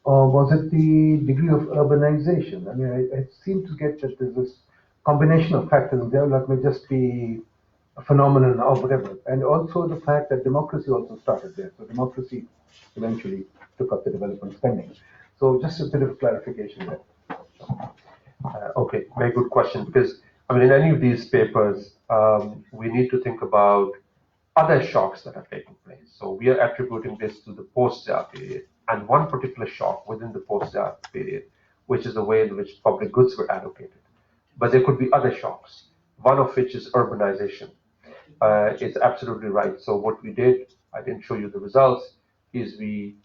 or was it the degree of urbanization? I mean, I seem to get that there's this combination of factors. Ziaul may just be a phenomenon or whatever, and also the fact that democracy also started there. So democracy eventually took up the development spending. So just a bit of clarification there. Okay, very good question, because I mean, in any of these papers, we need to think about other shocks that are taking place. So we are attributing this to the post-Zia period, and one particular shock within the post-Zia period, which is the way in which public goods were allocated. But there could be other shocks, one of which is urbanization. It's absolutely right. So what we did, I didn't show you the results, is we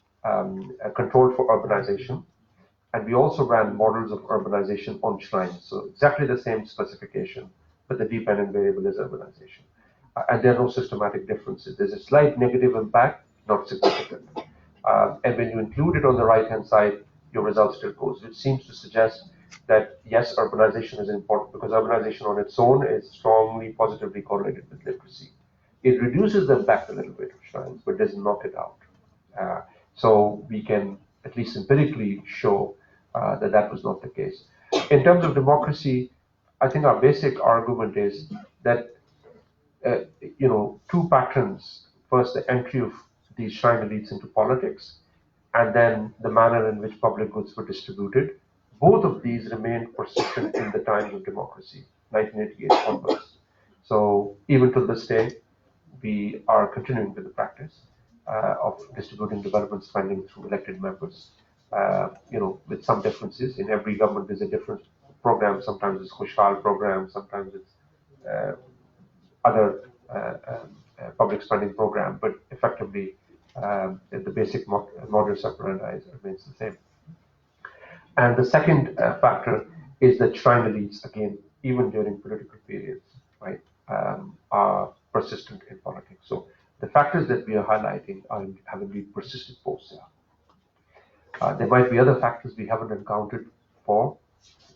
controlled for urbanization. And we also ran models of urbanization on shrines. So exactly the same specification, but the dependent variable is urbanization. And there are no systematic differences. There's a slight negative impact, not significant. And when you include it on the right-hand side, your result still goes, which seems to suggest that yes, urbanization is important because urbanization on its own is strongly positively correlated with literacy. It reduces the impact a little bit of shrines, but doesn't knock it out. So we can at least empirically show that that was not the case. In terms of democracy, I think our basic argument is that two patterns. First, the entry of these shrine elites into politics, and then the manner in which public goods were distributed. Both of these remained persistent in the times of democracy, 1988 onwards. So even to this day, we are continuing with the practice of distributing development spending through elected members. With some differences. In every government, there's a different program. Sometimes it's Khushhal program, sometimes it's other public spending program, but effectively, the basic modus operandi remains the same. And the second factor is that shrine elites, again, even during political periods, right, are persistent in politics. So the factors that we are highlighting have indeed persisted post-Zia. There might be other factors we haven't encountered for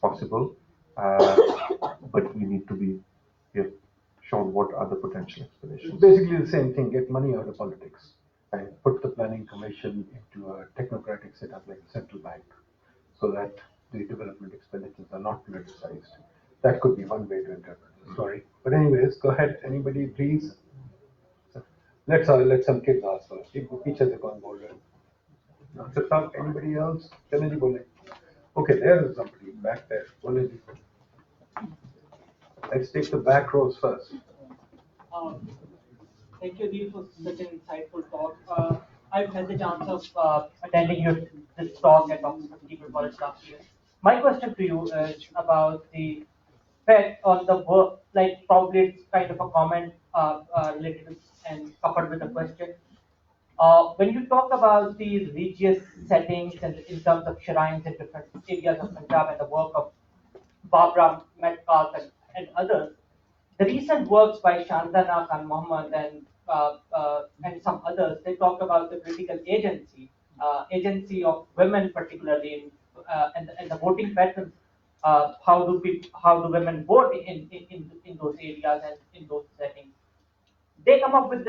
possible, but we need to be shown what are the potential explanations. Basically the same thing, get money out of politics and put the planning commission into a technocratic setup like the central bank so that the development expenditures are not politicized. That could be one way to interpret the story. But anyways, go ahead, anybody please. let some kids ask first. पीछे से कौन बोल रहे हैं? Answer talk. Anybody else? चलें जी बोले. Okay, there is somebody back there. बोले जी. Let's take the back rows first. Um, Thank you, Adeel, for such an insightful talk. I've had the chance of attending this talk at Oxford Medieval College last year. My question to you is about the effect on the work, like probably it's kind of a comment related to, and coupled with a question. When you talk about the religious settings and in terms of shrines in different areas of Punjab and the work of Barbara Metcalf and others, the recent works by Shandana Khan Muhammad and some others, they talk about the political agency of women particularly and the voting patterns. How do women vote in those areas and in those settings? They come up with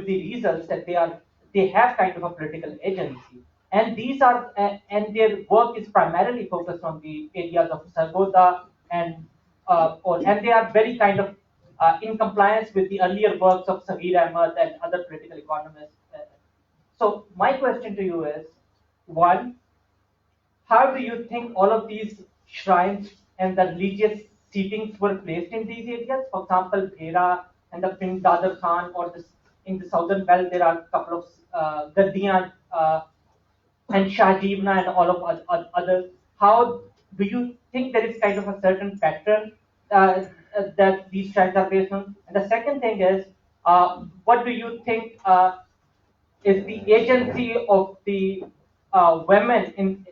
the results that they have kind of a political agency, and these are and their work is primarily focused on the areas of Sargodha and they are very kind of in compliance with the earlier works of Sagir Ahmad and other political economists. So my question to you is, one, how do you think all of these shrines and the religious seatings were placed in these areas? For example, Bhera and the Prince Dadar Khan, or in the southern belt, there are a couple of Gaddiyan and Shahjeevna and all of others. How do you think there is kind of a certain pattern that these shrines are based on? And the second thing is, what do you think is the agency of the women in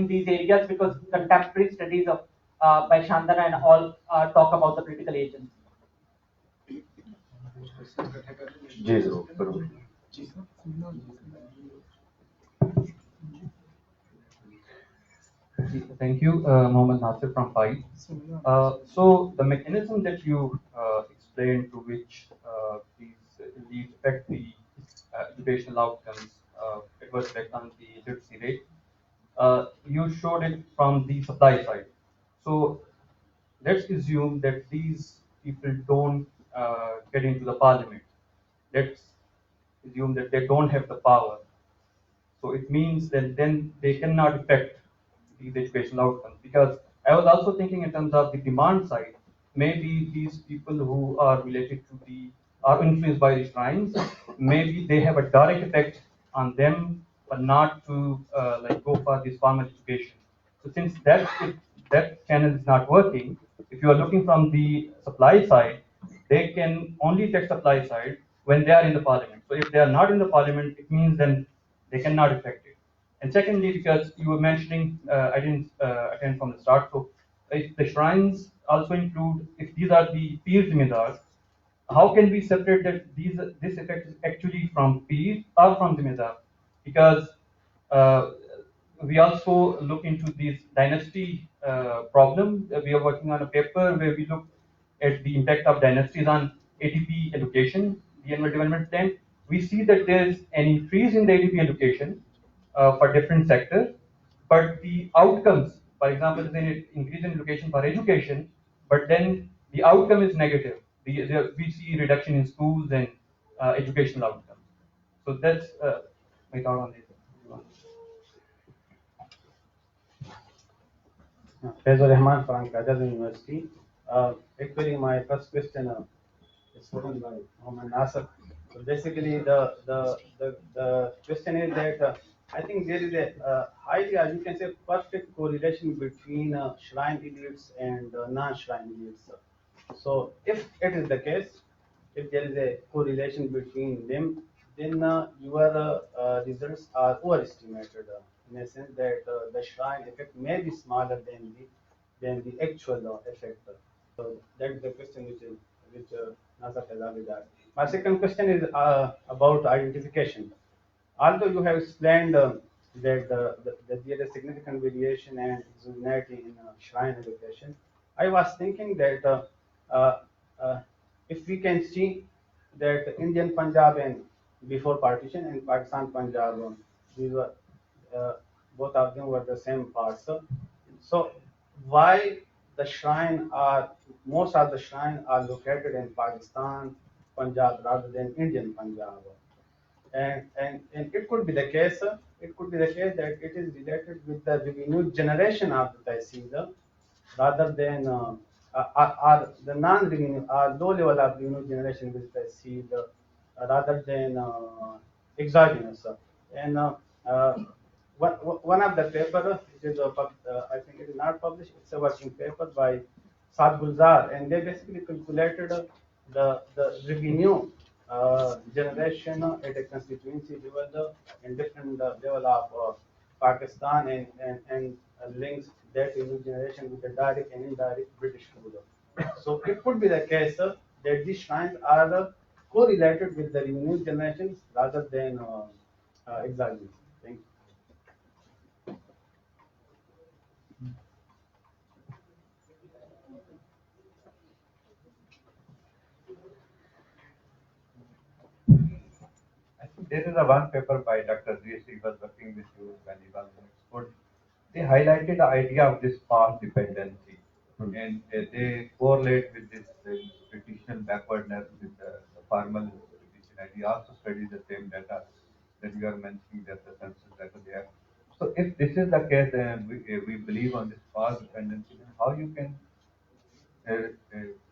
these areas, because contemporary studies of by Shandana and all talk about the political agency. जी जरूर जरूर. Thank you, Mohammed Nasir from PIDE. So the mechanism that you explained to which these affect the educational outcomes, it was effect on the literacy rate. You showed it from the supply side. So let's assume that these people don't get into the parliament. Let's assume that they don't have the power. So it means that then they cannot affect these educational outcomes. Because I was also thinking in terms of the demand side, maybe these people who are related to are influenced by the shrines, maybe they have a direct effect on them, but not to like go for this formal education. So since that channel is not working, if you are looking from the supply side, they can only take supply side when they are in the parliament. So if they are not in the parliament, it means then they cannot affect it. And secondly, because you were mentioning, I didn't attend from the start, so if the shrines also include, if these are the peer zimidars, how can we separate that this effect is actually from peer or from zimidar? Because we also look into this dynasty problem. We are working on a paper where we look at the impact of dynasties on ATP education, the annual development plan. We see that there is an increase in the ATP education for different sectors, but the outcomes, for example, there is an increase in education for education, but then the outcome is negative. We see reduction in schools and educational outcomes. So that's my thought on this. Faiz Rahman from Qatar University. Actually, my first question is spoken by Mohammed Nasser. So basically, the question is that I think there is a highly, you can say, perfect correlation between shrine elites and non-shrine elites. So if it is the case, if there is a correlation between them, then your results are overestimated in a sense that the shrine effect may be smaller than the actual effect. So that is the question which Nasser has already asked. My second question is about identification. Although you have explained that there is significant variation and unity in shrine education, I was thinking that uh, uh, if we can see that Indian Punjab and before partition and Pakistan Punjab, these were uh, both of them were the same parts. So why the shrine are most of the shrine are located in Pakistan Punjab rather than Indian Punjab. And it could be the case, that it is related with the revenue generation of the Tehsil rather than the non-revenue low level of revenue generation with Tehsil rather than exogenous. And uh, one of the paper, it is I think it is not published, it's a working paper by Saad Gulzar, and they basically calculated the revenue generation at a constituency level in different level of Pakistan and links that revenue generation with the direct and indirect British rule. So it could be the case that these shrines are correlated with the revenue generations rather than exogenous. Thank you. I think there is a one paper by Dr. Rees, he was working with you when he was in Oxford. They highlighted the idea of this path dependency, and they correlate with this institutional backwardness with the formal institution. And he also studied the same data that you are mentioning, that the census data there. So if this is the case, then we believe on this path dependency, then how you can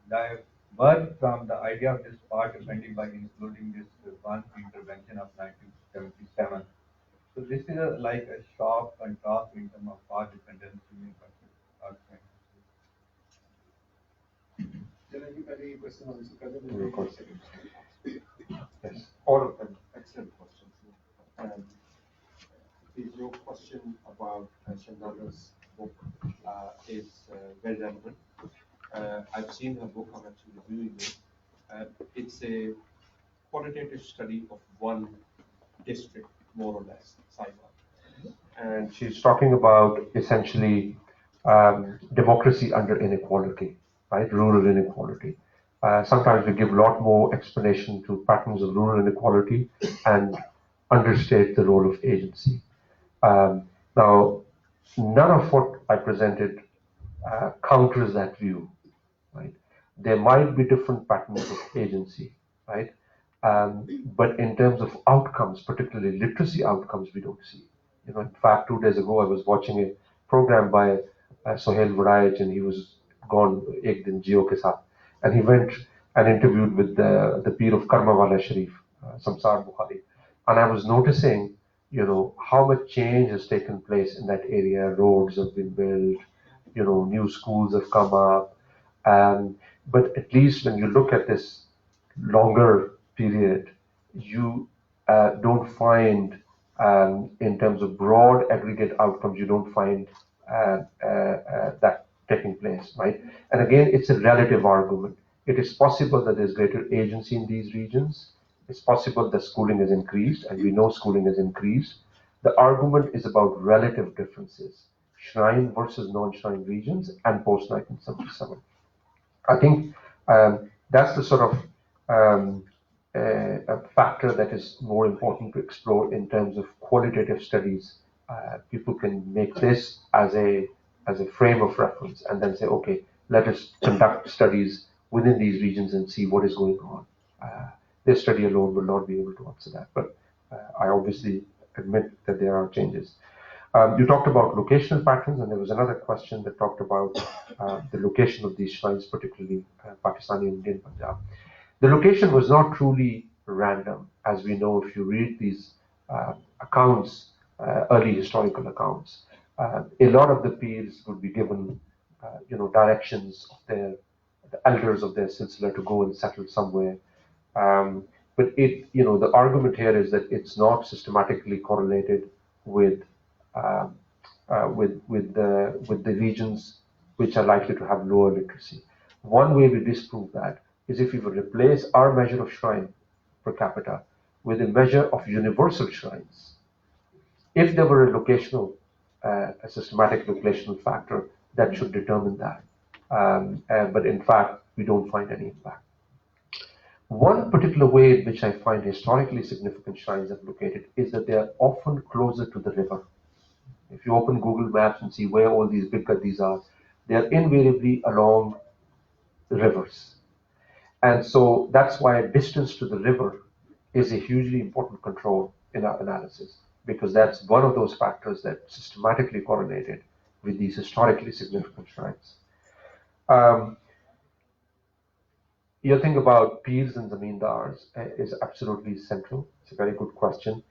diverge from the idea of this part depending by including this one intervention of 1977. So this is like a sharp contrast in terms of part dependency. Yes, all of them excellent questions. Um, is your question about Shandala's book is very relevant. I've seen her book, I'm actually reviewing it. It's a qualitative study of one district, more or less, Saigon. And she's talking about essentially democracy under inequality, right? Rural inequality. Sometimes we give a lot more explanation to patterns of rural inequality and understate the role of agency. Now, none of what I presented counters that view, right? There might be different patterns of agency, right? But in terms of outcomes, particularly literacy outcomes, we don't see. You know, in fact, 2 days ago, I was watching a program by Sohail Varaij, and he was gone ek din Jio ke saath, and he went and interviewed with the Peer of Karmawala Sharif, Samsar Bukhari, and I was noticing, you know, how much change has taken place in that area. Roads have been built, you know, new schools have come up, but at least when you look at this longer period, you don't find, in terms of broad aggregate outcomes, you don't find that taking place, right? And again, it's a relative argument. It is possible that there's greater agency in these regions. It's possible that schooling has increased, and we know schooling has increased. The argument is about relative differences, shrine versus non-shrine regions, and post-1977. I think that's the sort of a factor that is more important to explore in terms of qualitative studies. People can make this as a frame of reference and then say, okay, let us conduct studies within these regions and see what is going on. This study alone will not be able to answer that, but I obviously admit that there are changes. You talked about locational patterns, and there was another question that talked about the location of these shrines, particularly Pakistani and Indian Punjab. The location was not truly random, as we know if you read these accounts, early historical accounts. A lot of the peers would be given, directions of the elders of their silsila to go and settle somewhere. But the argument here is that it's not systematically correlated with the regions which are likely to have lower literacy. One way we disprove that is if we would replace our measure of shrine per capita with a measure of universal shrines. If there were a systematic locational factor that should determine that, but in fact we don't find any impact. One particular way in which I find historically significant shrines are located is that they are often closer to the river. If you open Google Maps and see where all these big gadis are, they are invariably along the rivers. And so that's why distance to the river is a hugely important control in our analysis, because that's one of those factors that systematically correlated with these historically significant shrines. Your thing about peers and zamindars is absolutely central. It's a very good question.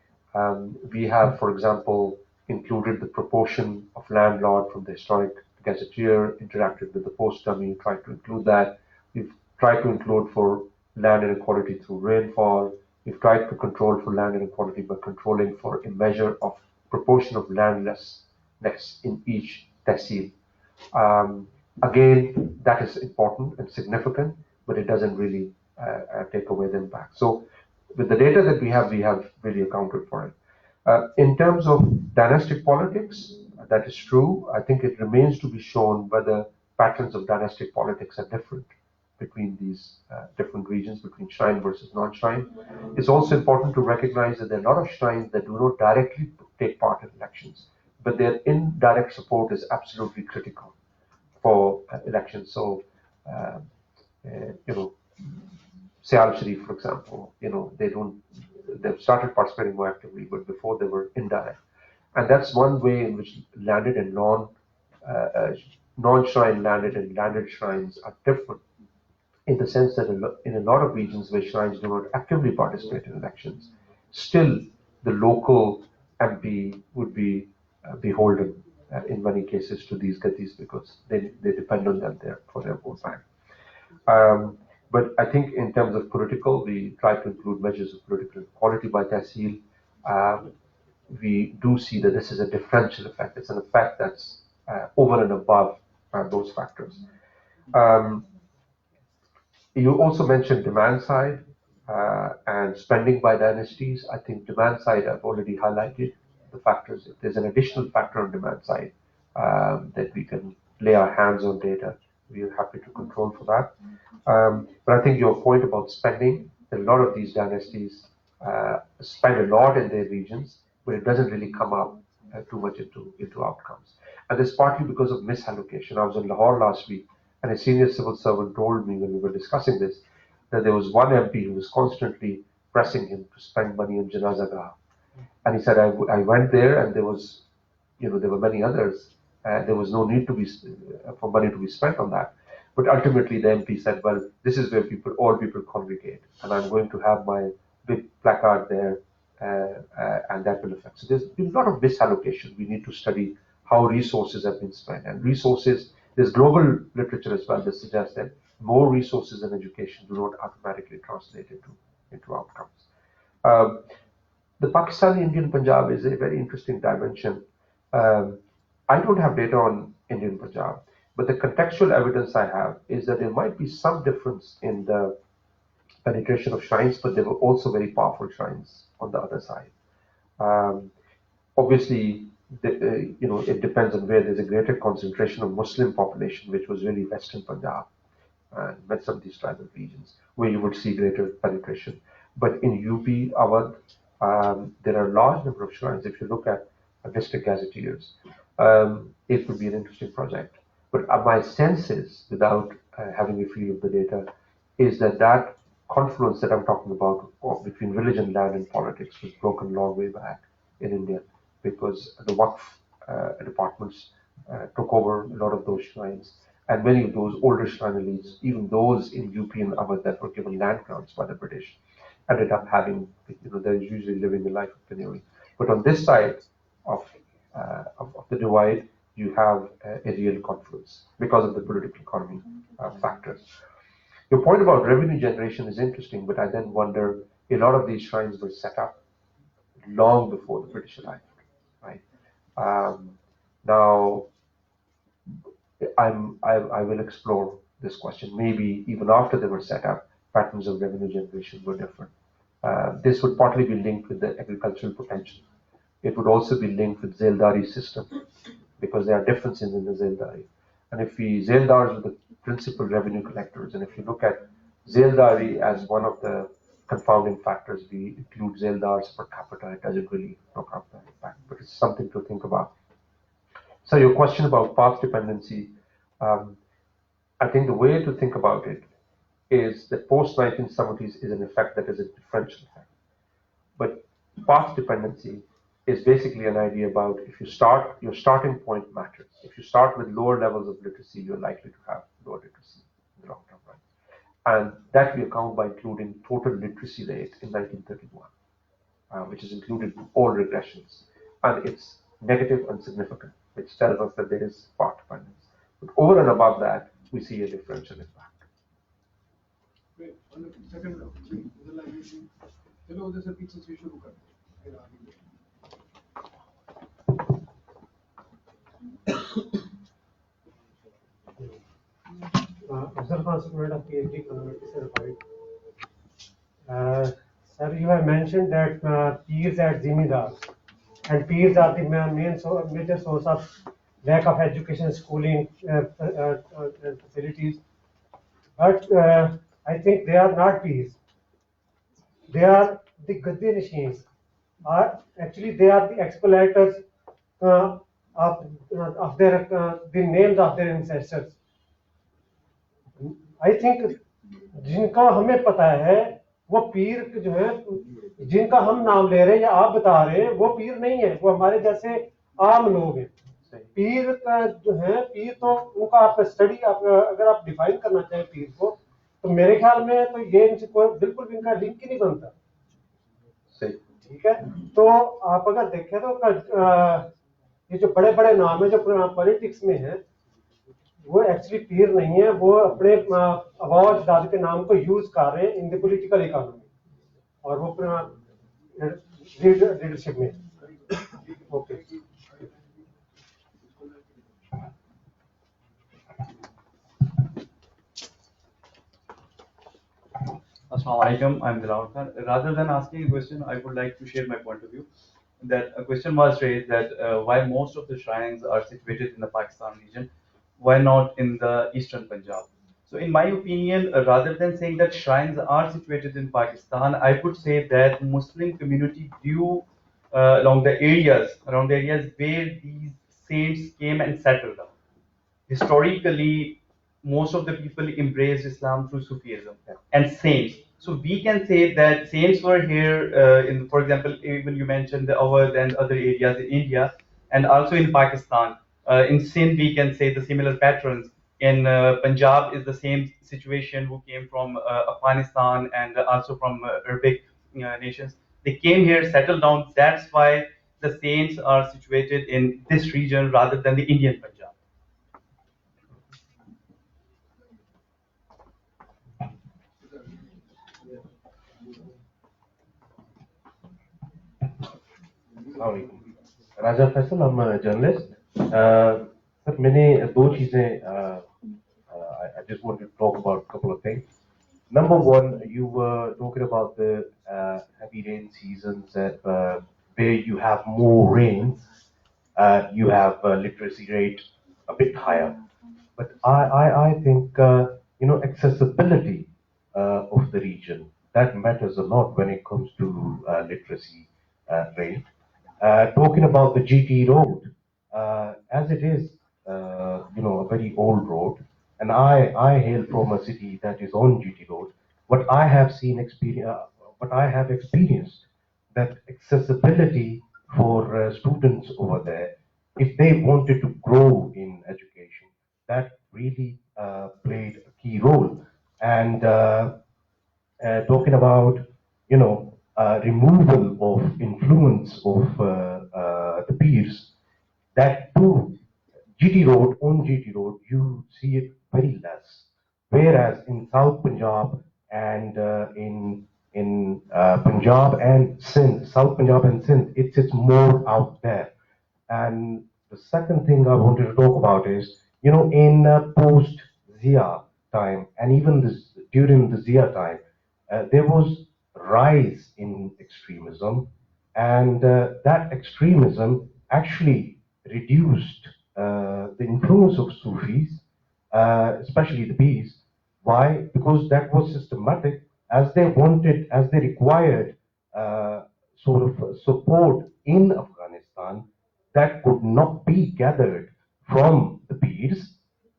We have, for example, included the proportion of landlord from the historic gazetteer, interacted with the post dummy, tried to include that. We've tried to include for land inequality through rainfall. We've tried to control for land inequality by controlling for a measure of proportion of landlessness in each tehsil. Again, that is important and significant, but it doesn't really take away the impact. So with the data that we have really accounted for it. In terms of dynastic politics, that is true. I think it remains to be shown whether patterns of dynastic politics are different between these different regions, between shrine versus non-shrine. It's also important to recognize that there are a lot of shrines that do not directly take part in elections, but their indirect support is absolutely critical for elections. So, you know, Sial Sharif, for example, they've started participating more actively, but before they were indirect. And that's one way in which landed and non-shrine landed and landed shrines are different, in the sense that in a lot of regions where shrines do not actively participate in elections, still the local MP would be beholden in many cases to these gatis, because they depend on them there for their vote bank. But I think in terms of political, we try to include measures of political equality by tehsil. We do see that this is a differential effect. It's an effect that's over and above those factors. You also mentioned demand side and spending by dynasties. I think demand side, I've already highlighted the factors. If there's an additional factor on demand side that we can lay our hands on data, we are happy to control for that. But I think your point about spending, a lot of these dynasties spend a lot in their regions, but it doesn't really come up too much into outcomes. And this partly because of misallocation. I was in Lahore last week, and a senior civil servant told me when we were discussing this that there was one MP who was constantly pressing him to spend money on Janazagah. And he said, I went there, and there were many others. There was no need for money to be spent on that. But ultimately, the MP said, well, this is where all people congregate, and I'm going to have my big placard there, and that will affect. So there's been a lot of misallocation. We need to study how resources have been spent. And resources, there's global literature as well that suggests that more resources in education do not automatically translate into outcomes. The Pakistani Indian Punjab is a very interesting dimension. I don't have data on Indian Punjab, but the contextual evidence I have is that there might be some difference in the penetration of shrines, but there were also very powerful shrines on the other side. Obviously, it depends on where there's a greater concentration of Muslim population, which was really Western Punjab and some of these tribal regions, where you would see greater penetration. But in UP, Awadh, there are a large number of shrines. If you look at district gazetteers, it would be an interesting project. But my sense is, without having a feel of the data, is that confluence that I'm talking about between religion, land, and politics was broken a long way back in India, because the Waqf departments took over a lot of those shrines, and many of those older shrine elites, even those in UP and Awadh that were given land grants by the British, ended up having, they're usually living the life of penury. But on this side of the divide, you have a real confluence because of the political economy factors. Your point about revenue generation is interesting, but I then wonder, a lot of these shrines were set up long before the British arrived, right? Now, I will explore this question. Maybe even after they were set up, patterns of revenue generation were different. This would partly be linked with the agricultural potential. It would also be linked with Zeldari system, because there are differences in the Zeldari. And if Zeldars are the principal revenue collectors, and if you look at Zeldari as one of the confounding factors, we include Zeldars per capita, it doesn't really knock out that impact, but it's something to think about. So your question about path dependency, I think the way to think about it is that post 1970s is an effect that is a differential effect. But path dependency is basically an idea about if you start, your starting point matters. If you start with lower levels of literacy, you're likely to have lower literacy in the long term, right? And that we account by including total literacy rate in 1931, which is included in all regressions. And it's negative and significant, which tells us that there is path dependence. But over and above that, we see a differential impact. Wait, on the second round, visualization. चलो उधर से पीछे से शुरू करते हैं, फिर आगे Afzal Khan, student of PhD Economics Certified. Sir, you have mentioned that peers at Zimidar and peers are the major source of lack of education, schooling facilities. But I think they are not peers. They are the Gaddi machines. Actually, they are the exploiters of their the names of their ancestors. I think जिनका हमें पता है वो पीर जो है, जिनका हम नाम ले रहे हैं या आप बता रहे हैं, वो पीर नहीं है, वो हमारे जैसे आम लोग हैं. पीर का जो है, पीर तो उनका आप स्टडी अगर आप डिफाइन करना चाहें पीर को, तो मेरे ख्याल में तो ये इनसे कोई बिल्कुल भी इनका लिंक ही नहीं बनता. ठीक है, तो आप अगर देखें तो ये जो बड़े बड़े नाम है जो पॉलिटिक्स में है, वो एक्चुअली पीर नहीं है, वो अपने आवाज दाद के नाम को यूज कर रहे हैं इन द पॉलिटिकल इकोनॉमी और वो लीडरशिप में. Okay. Assalamu alaikum, I'm Bilal Khan. Rather than asking a question, I would like to share my point of view. That a question was raised that why most of the shrines are situated in the Pakistan region, why not in the eastern Punjab? So in my opinion, rather than saying that shrines are situated in Pakistan, I would say that Muslim community grew around the areas where these saints came and settled down. Historically, most of the people embraced Islam through Sufism and saints. So we can say that saints were here in, for example, even you mentioned the Awadh and other areas in India, and also in Pakistan. In Sindh, we can say the similar patterns. In Punjab is the same situation, who came from Afghanistan and also from Arabic nations. They came here, settled down. That's why the saints are situated in this region rather than the Indian Punjab. Raja Faisal, I'm a journalist. Sir मैंने दो चीजें I just want to talk about a couple of things. Number one, you were talking about the heavy rain seasons where you have more rain, you have literacy rate a bit higher. But I think accessibility of the region, that matters a lot when it comes to literacy rate. Talking about the GT road, as it is, a very old road, and I hail from a city that is on GT road. What I have experienced, that accessibility for students over there, if they wanted to grow in education, that really played a key role. And talking about, removal of influence of the peers, that too, on GT Road, you see it very less. Whereas in South Punjab and in Punjab and Sindh, South Punjab and Sindh, it's more out there. And the second thing I wanted to talk about is, in post Zia time and even during the Zia time, there was rise in extremism, and that extremism actually reduced the influence of Sufis, especially the Bees. Why? Because that was systematic, as they required sort of support in Afghanistan that could not be gathered from the Bees,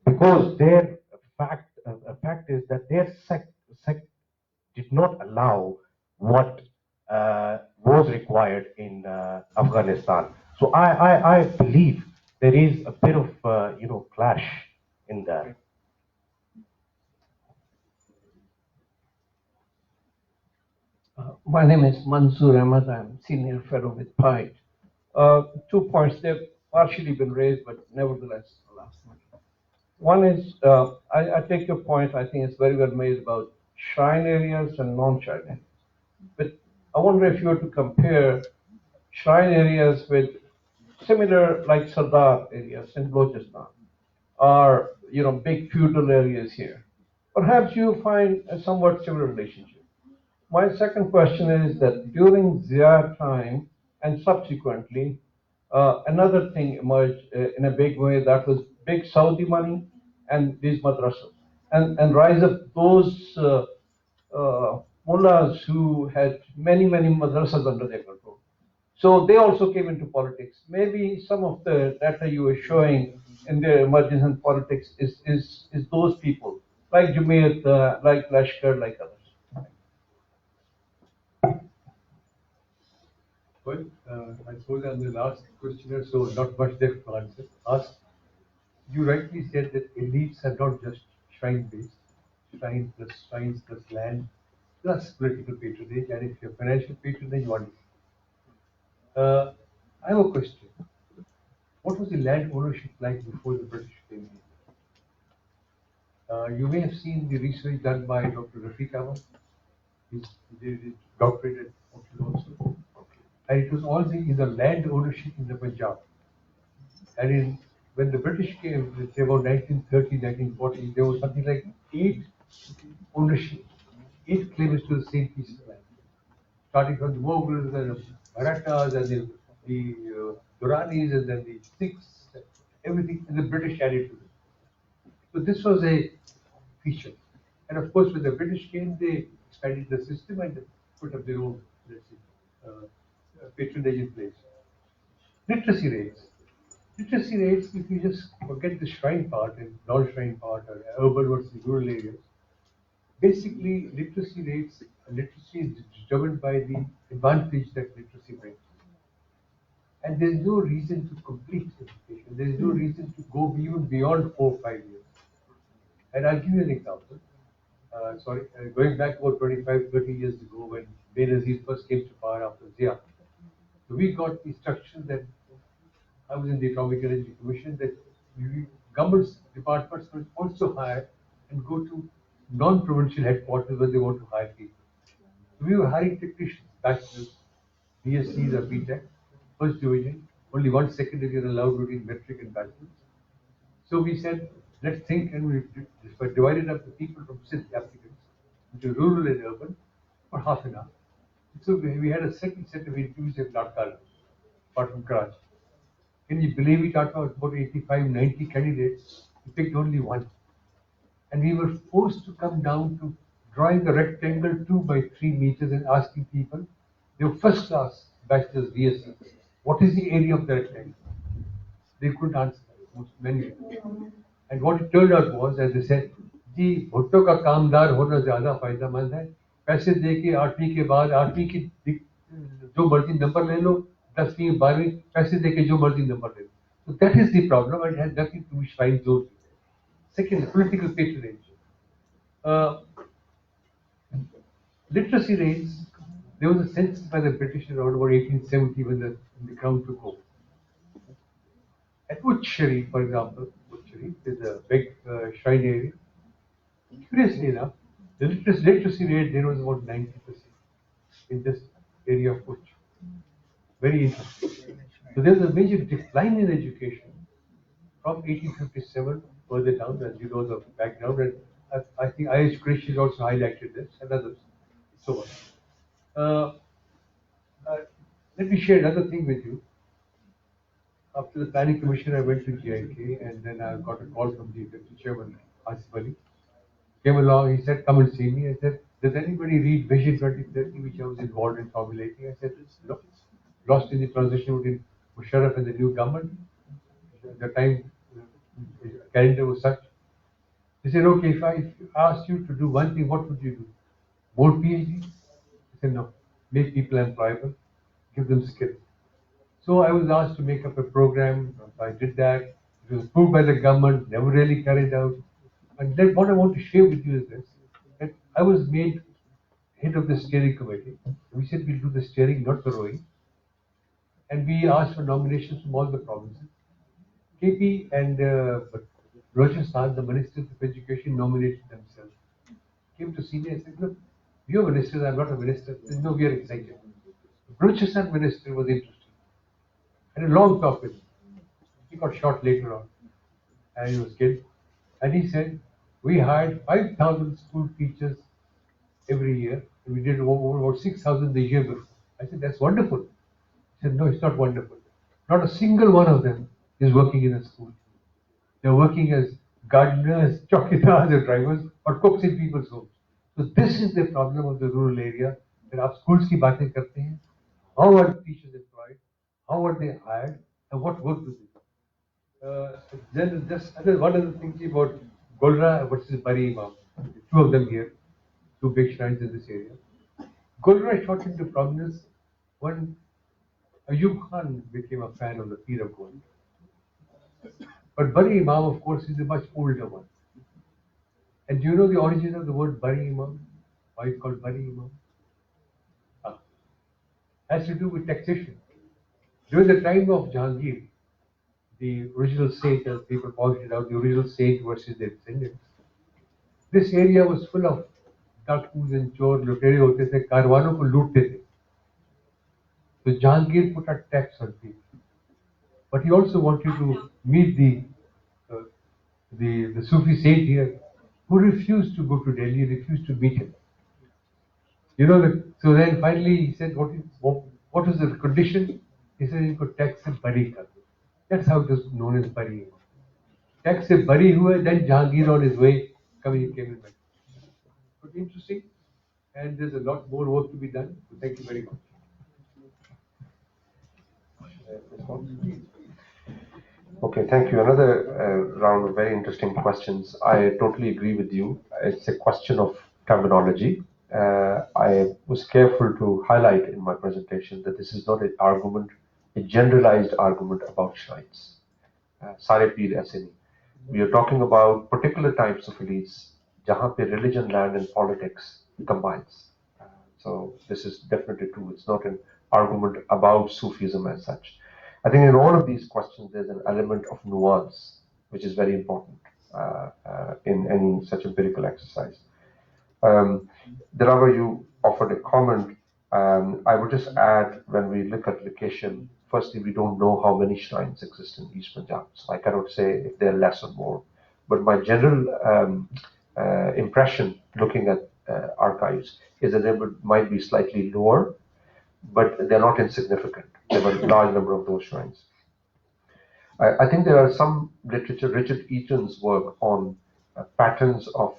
because their fact is that their sect did not allow what was required in Afghanistan. So I believe there is a bit of clash in that. My name is Mansoor Ahmad. I'm senior fellow with PIDE. 2 points, they've partially been raised, but nevertheless, I'll ask them. One is, I take your point, I think it's very well made about shrine areas and non-shrine areas. But I wonder if you were to compare shrine areas with similar, like Sardar areas in Balochistan, or big feudal areas here. Perhaps you find a somewhat similar relationship. My second question is that during Zia time and subsequently, another thing emerged in a big way, that was big Saudi money and these madrasas, and rise of those mullahs who had many madrasas under their control. So they also came into politics. Maybe some of the data you were showing in their emergence in politics is those people, like Jumeirah, like Lashkar, like others. Well, I suppose I'm the last questioner, so not much left to answer. Ask. You rightly said that elites are not just shrine-based, shrines plus land, plus political patronage, and if you're financial patronage, one. I have a question. What was the land ownership like before the British came in? You may have seen the research done by Dr. Rafiq Ahmad. He did doctorate at Oxford also. And it was all in the land ownership in the Punjab. And when the British came, say about 1930, 1940, there was something like 8 claims to the same piece of land. Starting from the Mughals and the Marathas and the Duranis and then the Sikhs, everything, and the British added to it. So this was a feature. And of course, when the British came, they expanded the system and put up their own, let's say, patronage in place. Literacy rates. Literacy rates, if you just forget the shrine part and non-shrine part, or urban versus rural areas, basically literacy is driven by the advantage that literacy brings. And there is no reason to complete education. There is no reason to go even beyond 4 or 5 years. And I'll give you an example. Going back about 25, 30 years ago when Benazir first came to power after Zia, so we got instructions that I was in the Atomic Energy Commission that government departments will also hire and go to non-provincial headquarters where they want to hire people. So we were hiring technicians, bachelors, BScs or BTech, first division, only 1 secondary year allowed between metric and bachelors. So we said, let's think, and we divided up the people from Sindh applicants into rural and urban for half an hour. So we had a second set of interviews at Latkal, apart from Karachi. Can you believe it? Out of about 85, 90 candidates, we picked only 1. And we were forced to come down to drawing a rectangle 2 by 3 meters and asking people, they were first class bachelors, BSc, what is the area of the rectangle? They couldn't answer many. And what it turned out was, as they said, जी भुट्टो का कामदार होना ज्यादा फायदेमंद है पैसे दे के 8वीं के बाद 8वीं की जो मर्जी नंबर ले लो 10वीं 12वीं पैसे दे के जो मर्जी नंबर ले लो. So that is the problem, and it has nothing to do with shrine zones. Second, political patronage. Literacy rates. There was a census by the British around about 1870 when the Crown took over. At Wood Sharif, for example, Wood Sharif is a big shrine area. Curiously enough, the literacy rate there was about 90% in this area of Wood. Very interesting. So there's a major decline in education from 1857 further down, as you know the background, and I think I.H. Krishnan also highlighted this and others. So let me share another thing with you. After the planning commission, I went to GIK, and then I got a call from the deputy chairman, Asif Ali. Came along, he said, come and see me. I said, does anybody read Vision 2030, which I was involved in formulating? I said, no. Lost in the transition between Musharraf and the new government. The time calendar was such. He said, okay, if I asked you to do one thing, what would you do? More PhDs? I said, no. Make people employable, give them skills. So I was asked to make up a program. I did that. It was approved by the government, never really carried out. And then what I want to share with you is this, that I was made head of the steering committee. We said we'll do the steering, not the rowing. And we asked for nominations from all the provinces. KP and Rajasthan, the ministers of education, nominated themselves. Came to senior and said, look, you're ministers, I'm not a minister. He said, no, we are executive. The Balochistan minister was interested. I had a long talk with him. He got shot later on and he was killed. And he said, we hired 5,000 school teachers every year. And we did over 6,000 the year before. I said, that's wonderful. He said, no, it's not wonderful. Not a single one of them is working in a school. They're working as gardeners, chowkidars, or drivers, or cooks in people's homes. So this is the problem of the rural area. That आप schools की बातें करते हैं, how are teachers employed, how are they hired, and what work do they do? Then just one other thing about Golra versus Bari Imam. Two of them here, two big shrines in this area. Golra shot into prominence when Ayub Khan became a fan of the Pir of Gold. But Bari Imam, of course, is a much older one. And do you know the origin of the word Bari Imam? Why it's called Bari Imam? Has to do with taxation. During the time of Jahangir, the original saint, as people pointed out, the original saint versus their descendants, this area was full of डाकूज and चोर लुटेरे होते थे, कारवानों को लूटते थे. So Jahangir put a tax on people. But he also wanted to meet the Sufi saint here, who refused to go to Delhi, refused to meet him. You know, so then finally he said, what was the condition? He said he could tax se bari kar. That's how it was known as bari. Tax se bari hua, then Jahangir on his way, coming came in. But interesting, and there's a lot more work to be done. So thank you very much. Okay, thank you. Another round of very interesting questions. I totally agree with you. It's a question of terminology. I was careful to highlight in my presentation that this is not an argument, a generalized argument about shrines. Sare Peer aise nahi. We are talking about particular types of elites, jahan pe religion, land, and politics combines. So this is definitely true. It's not an argument about Sufism as such. I think in all of these questions, there's an element of nuance, which is very important in any such empirical exercise. Dilawar, you offered a comment. I would just add, when we look at location, firstly, we don't know how many shrines exist in East Punjab, so I cannot say if they're less or more. But my general impression, looking at archives, is that they might be slightly lower, but they're not insignificant. There were a large number of those shrines. I think there are some literature. Richard Eaton's work on patterns of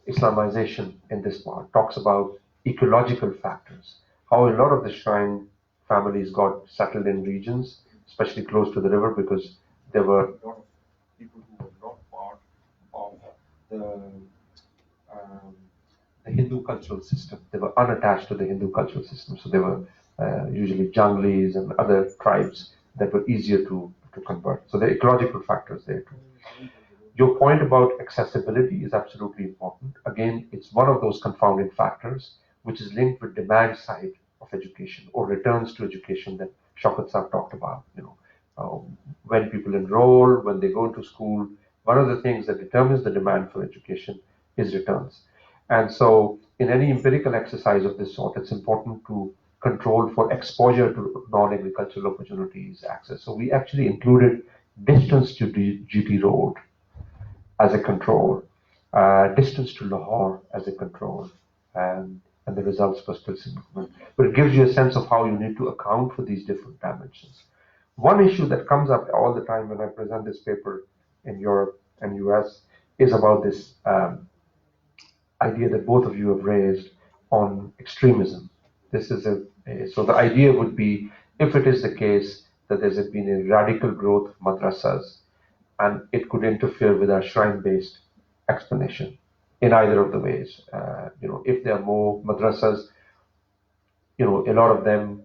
Islamization in this part talks about ecological factors, how a lot of the shrine families got settled in regions, especially close to the river, because there were a lot of people who were not part of the Hindu cultural system. They were unattached to the Hindu cultural system, so they were usually Janglis and other tribes that were easier to convert. So the ecological factors there too. Your point about accessibility is absolutely important. Again, it's one of those confounding factors which is linked with demand side of education or returns to education that Shaukat Saab talked about. When people enroll, when they go into school, one of the things that determines the demand for education is returns. And so in any empirical exercise of this sort, it's important to control for exposure to non-agricultural opportunities, access. So we actually included distance to GT Road as a control, distance to Lahore as a control, and the results were still significant. But it gives you a sense of how you need to account for these different dimensions. One issue that comes up all the time when I present this paper in Europe and US is about this idea that both of you have raised on extremism. This is so the idea would be, if it is the case that there's been a radical growth of madrasas, and it could interfere with our shrine-based explanation. in either of the ways. If there are more madrasas, a lot of them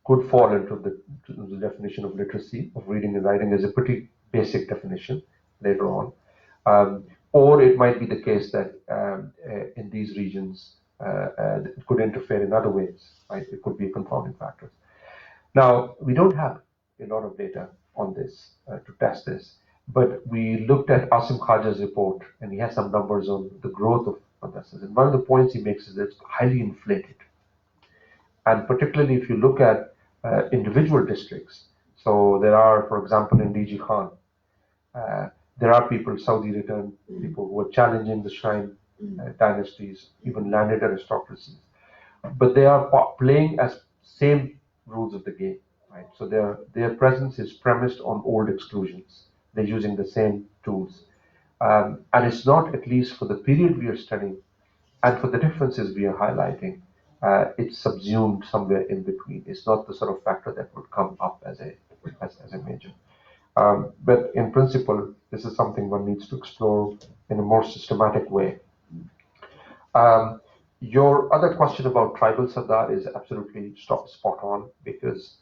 could fall into the definition of literacy, of reading and writing as a pretty basic definition later on. Or it might be the case that in these regions, it could interfere in other ways, right? It could be a confounding factor. Now, we don't have a lot of data on this to test this, but we looked at Asim Khaja's report, and he has some numbers on the growth of madrasas. And one of the points he makes is that it's highly inflated. And particularly if you look at individual districts, so there are, for example, in DG Khan, there are people, Saudi return people who are challenging the shrine dynasties, even landed aristocracies, but they are playing as same rules of the game, right? So their presence is premised on old exclusions. They're using the same tools, and it's not, at least for the period we are studying, and for the differences we are highlighting, it's subsumed somewhere in between. It's not the sort of factor that would come up as a major. But in principle, this is something one needs to explore in a more systematic way. Your other question about tribal Sardar is absolutely spot on, because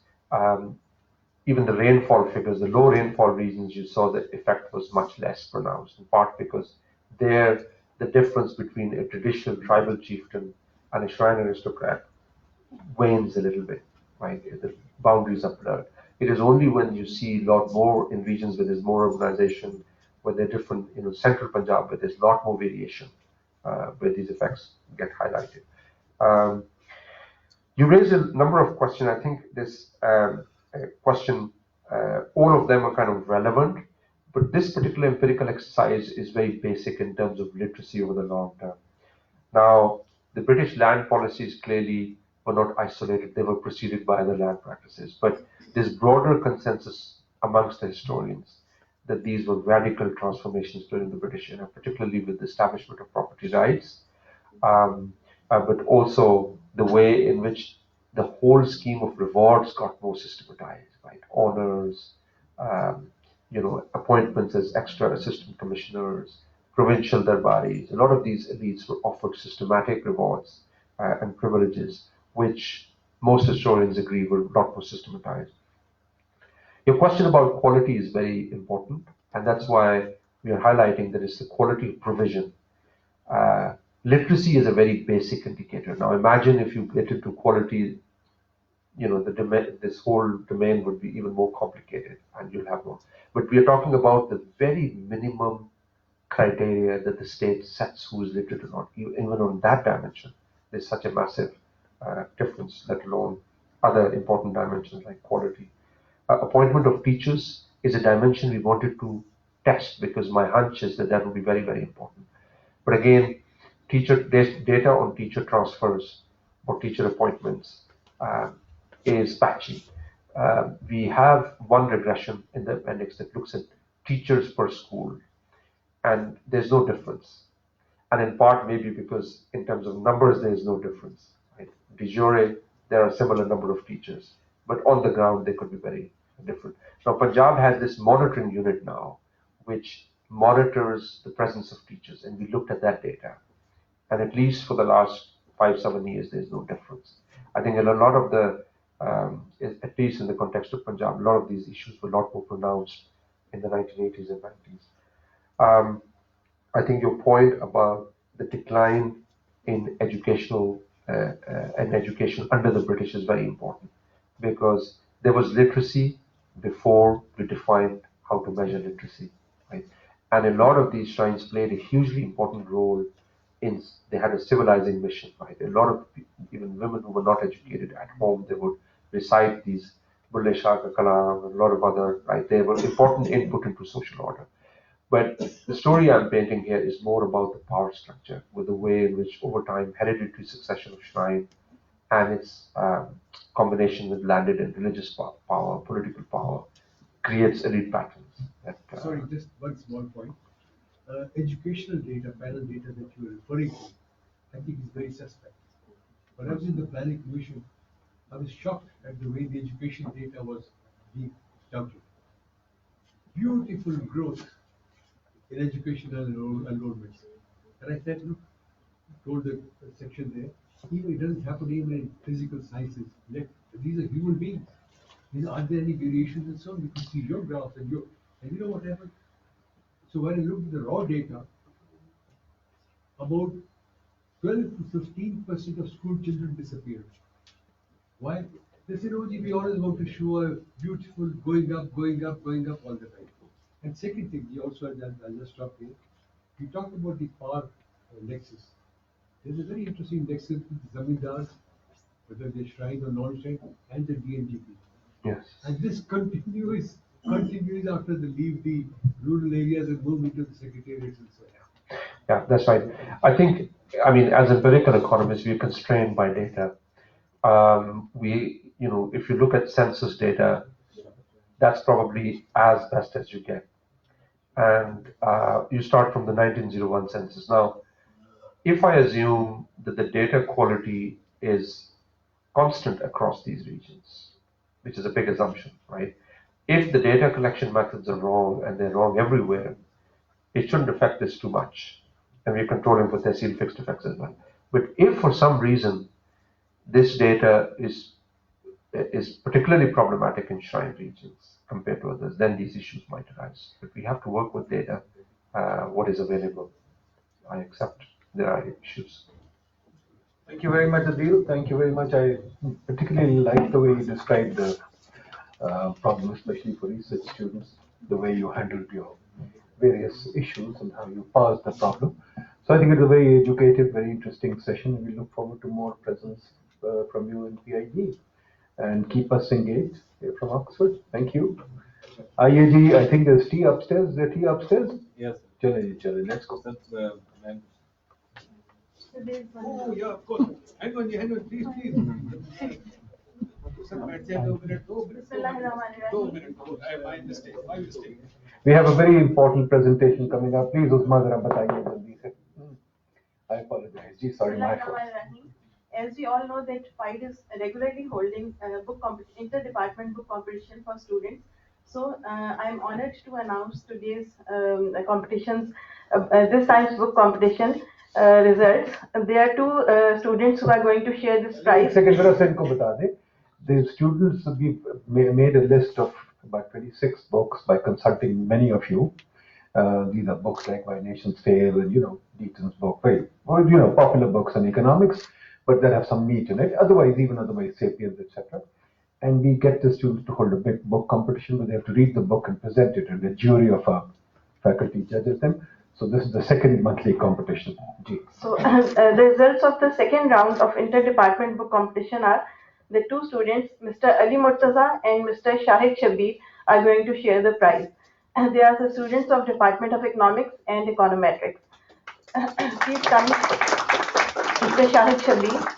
even the rainfall figures, the low rainfall regions, you saw the effect was much less pronounced, in part because there the difference between a traditional tribal chieftain and a shrine aristocrat wanes a little bit, right? The boundaries are blurred. It is only when you see a lot more in regions where there's more urbanization, where they're different, central Punjab, where there's a lot more variation, where these effects get highlighted. You raised a number of questions. I think this question, all of them are kind of relevant, but this particular empirical exercise is very basic in terms of literacy over the long term. Now, the British land policies clearly were not isolated. They were preceded by other land practices, but there's broader consensus amongst the historians that these were radical transformations during the British era, particularly with the establishment of property rights, but also the way in which the whole scheme of rewards got more systematized, right? Honors, appointments as extra assistant commissioners, provincial darbaris. A lot of these elites were offered systematic rewards and privileges, which most historians agree were a lot more systematized. Your question about quality is very important, and that's why we are highlighting that it's the quality of provision. Literacy is a very basic indicator. Now imagine if you get into quality, this whole domain would be even more complicated, and you'll have more. But we are talking about the very minimum criteria that the state sets who is literate or not. Even on that dimension, there's such a massive difference, let alone other important dimensions like quality. Appointment of teachers is a dimension we wanted to test, because my hunch is that will be very, very important. But again, data on teacher transfers or teacher appointments is patchy. We have one regression in the appendix that looks at teachers per school, and there's no difference. And in part, maybe because in terms of numbers, there is no difference. Right? De jure, there are a similar number of teachers, but on the ground, they could be very different. Now, Punjab has this monitoring unit now, which monitors the presence of teachers, and we looked at that data. And at least for the last 5-7 years, there's no difference. I think in a lot of the, at least in the context of Punjab, a lot of these issues were a lot more pronounced in the 1980s and 90s. I think your point about the decline in educational and education under the British is very important, because there was literacy before we defined how to measure literacy, right? And a lot of these shrines played a hugely important role in, they had a civilizing mission, right? A lot of even women who were not educated at home, they would recite these Bulle Shah Ka Kalam, and a lot of other, right? They were important input into social order. But the story I'm painting here is more about the power structure, with the way in which over time hereditary succession of shrine and its combination with landed and religious power, political power, creates elite patterns. Sorry, just one small point. Educational data, panel data that you are referring to, I think is very suspect. When I was in the planning commission, I was shocked at the way the education data was being touted. Beautiful growth in educational enrollments. And I said, look, told the section there, even it doesn't happen even in physical sciences. These are human beings. Are there any variations and so on? You can see your graphs and and you know what happened? So when I looked at the raw data, about 12 to 15% of school children disappeared. Why? They said, oh, we always want to show a beautiful going up, going up, going up all the time. And second thing, he also, I'll just stop here. We talked about the power nexus. There's a very interesting nexus with the zamindars, whether they're shrine or non-shrine, and the DNGP. Yes. And this continues after they leave the rural areas and move into the secretariats and so on. Yeah, that's right. I think, I mean, as empirical economists, we're constrained by data. If you look at census data, that's probably as best as you get. And you start from the 1901 census. Now, if I assume that the data quality is constant across these regions, which is a big assumption, right? If the data collection methods are wrong and they're wrong everywhere, it shouldn't affect this too much. And we're controlling for Tehsil fixed effects as well. But if for some reason this data is particularly problematic in shrine regions compared to others, then these issues might arise. But we have to work with data, what is available. I accept there are issues. Thank you very much, Adeel. Thank you very much. I particularly like the way you described the problem, especially for research students, the way you handled your various issues and how you parsed the problem. So I think it's a very educative, very interesting session, and we look forward to more presence from you in PID. And keep us engaged here from Oxford. Thank you. IAG, I think there's tea upstairs. Is there tea upstairs? Yes. Chale, let's go. Oh, yeah, of course. Hang on, please. My mistake. We have a very important presentation coming up. Please, Uzma, zara bataiye jaldi se. I apologize. Ji, sorry, my fault. As we all know that PIDE is regularly holding interdepartment book competition for students. So I am honored to announce today's competitions, this time's book competition results. There are two students who are going to share this prize. Second, the students, we made a list of about 26 books by consulting many of you. These are books like Why Nations Fail and, Deaton's book, very, popular books on economics, but that have some meat in it. Otherwise, Sapiens, etc. And we get the students to hold a big book competition where they have to read the book and present it, and the jury of our faculty judges them. So this is the second monthly competition. So the results of the second round of interdepartment book competition are the two students, Mr. Ali Murtaza and Mr. Shahid Shabir, are going to share the prize. And they are the students of Department of Economics and Econometrics. Please come, Mr. Shahid Shabir.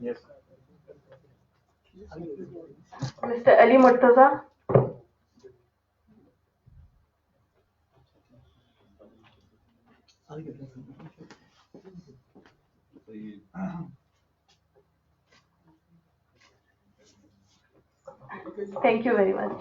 Yes. Mr. Ali Murtaza. Thank you very much.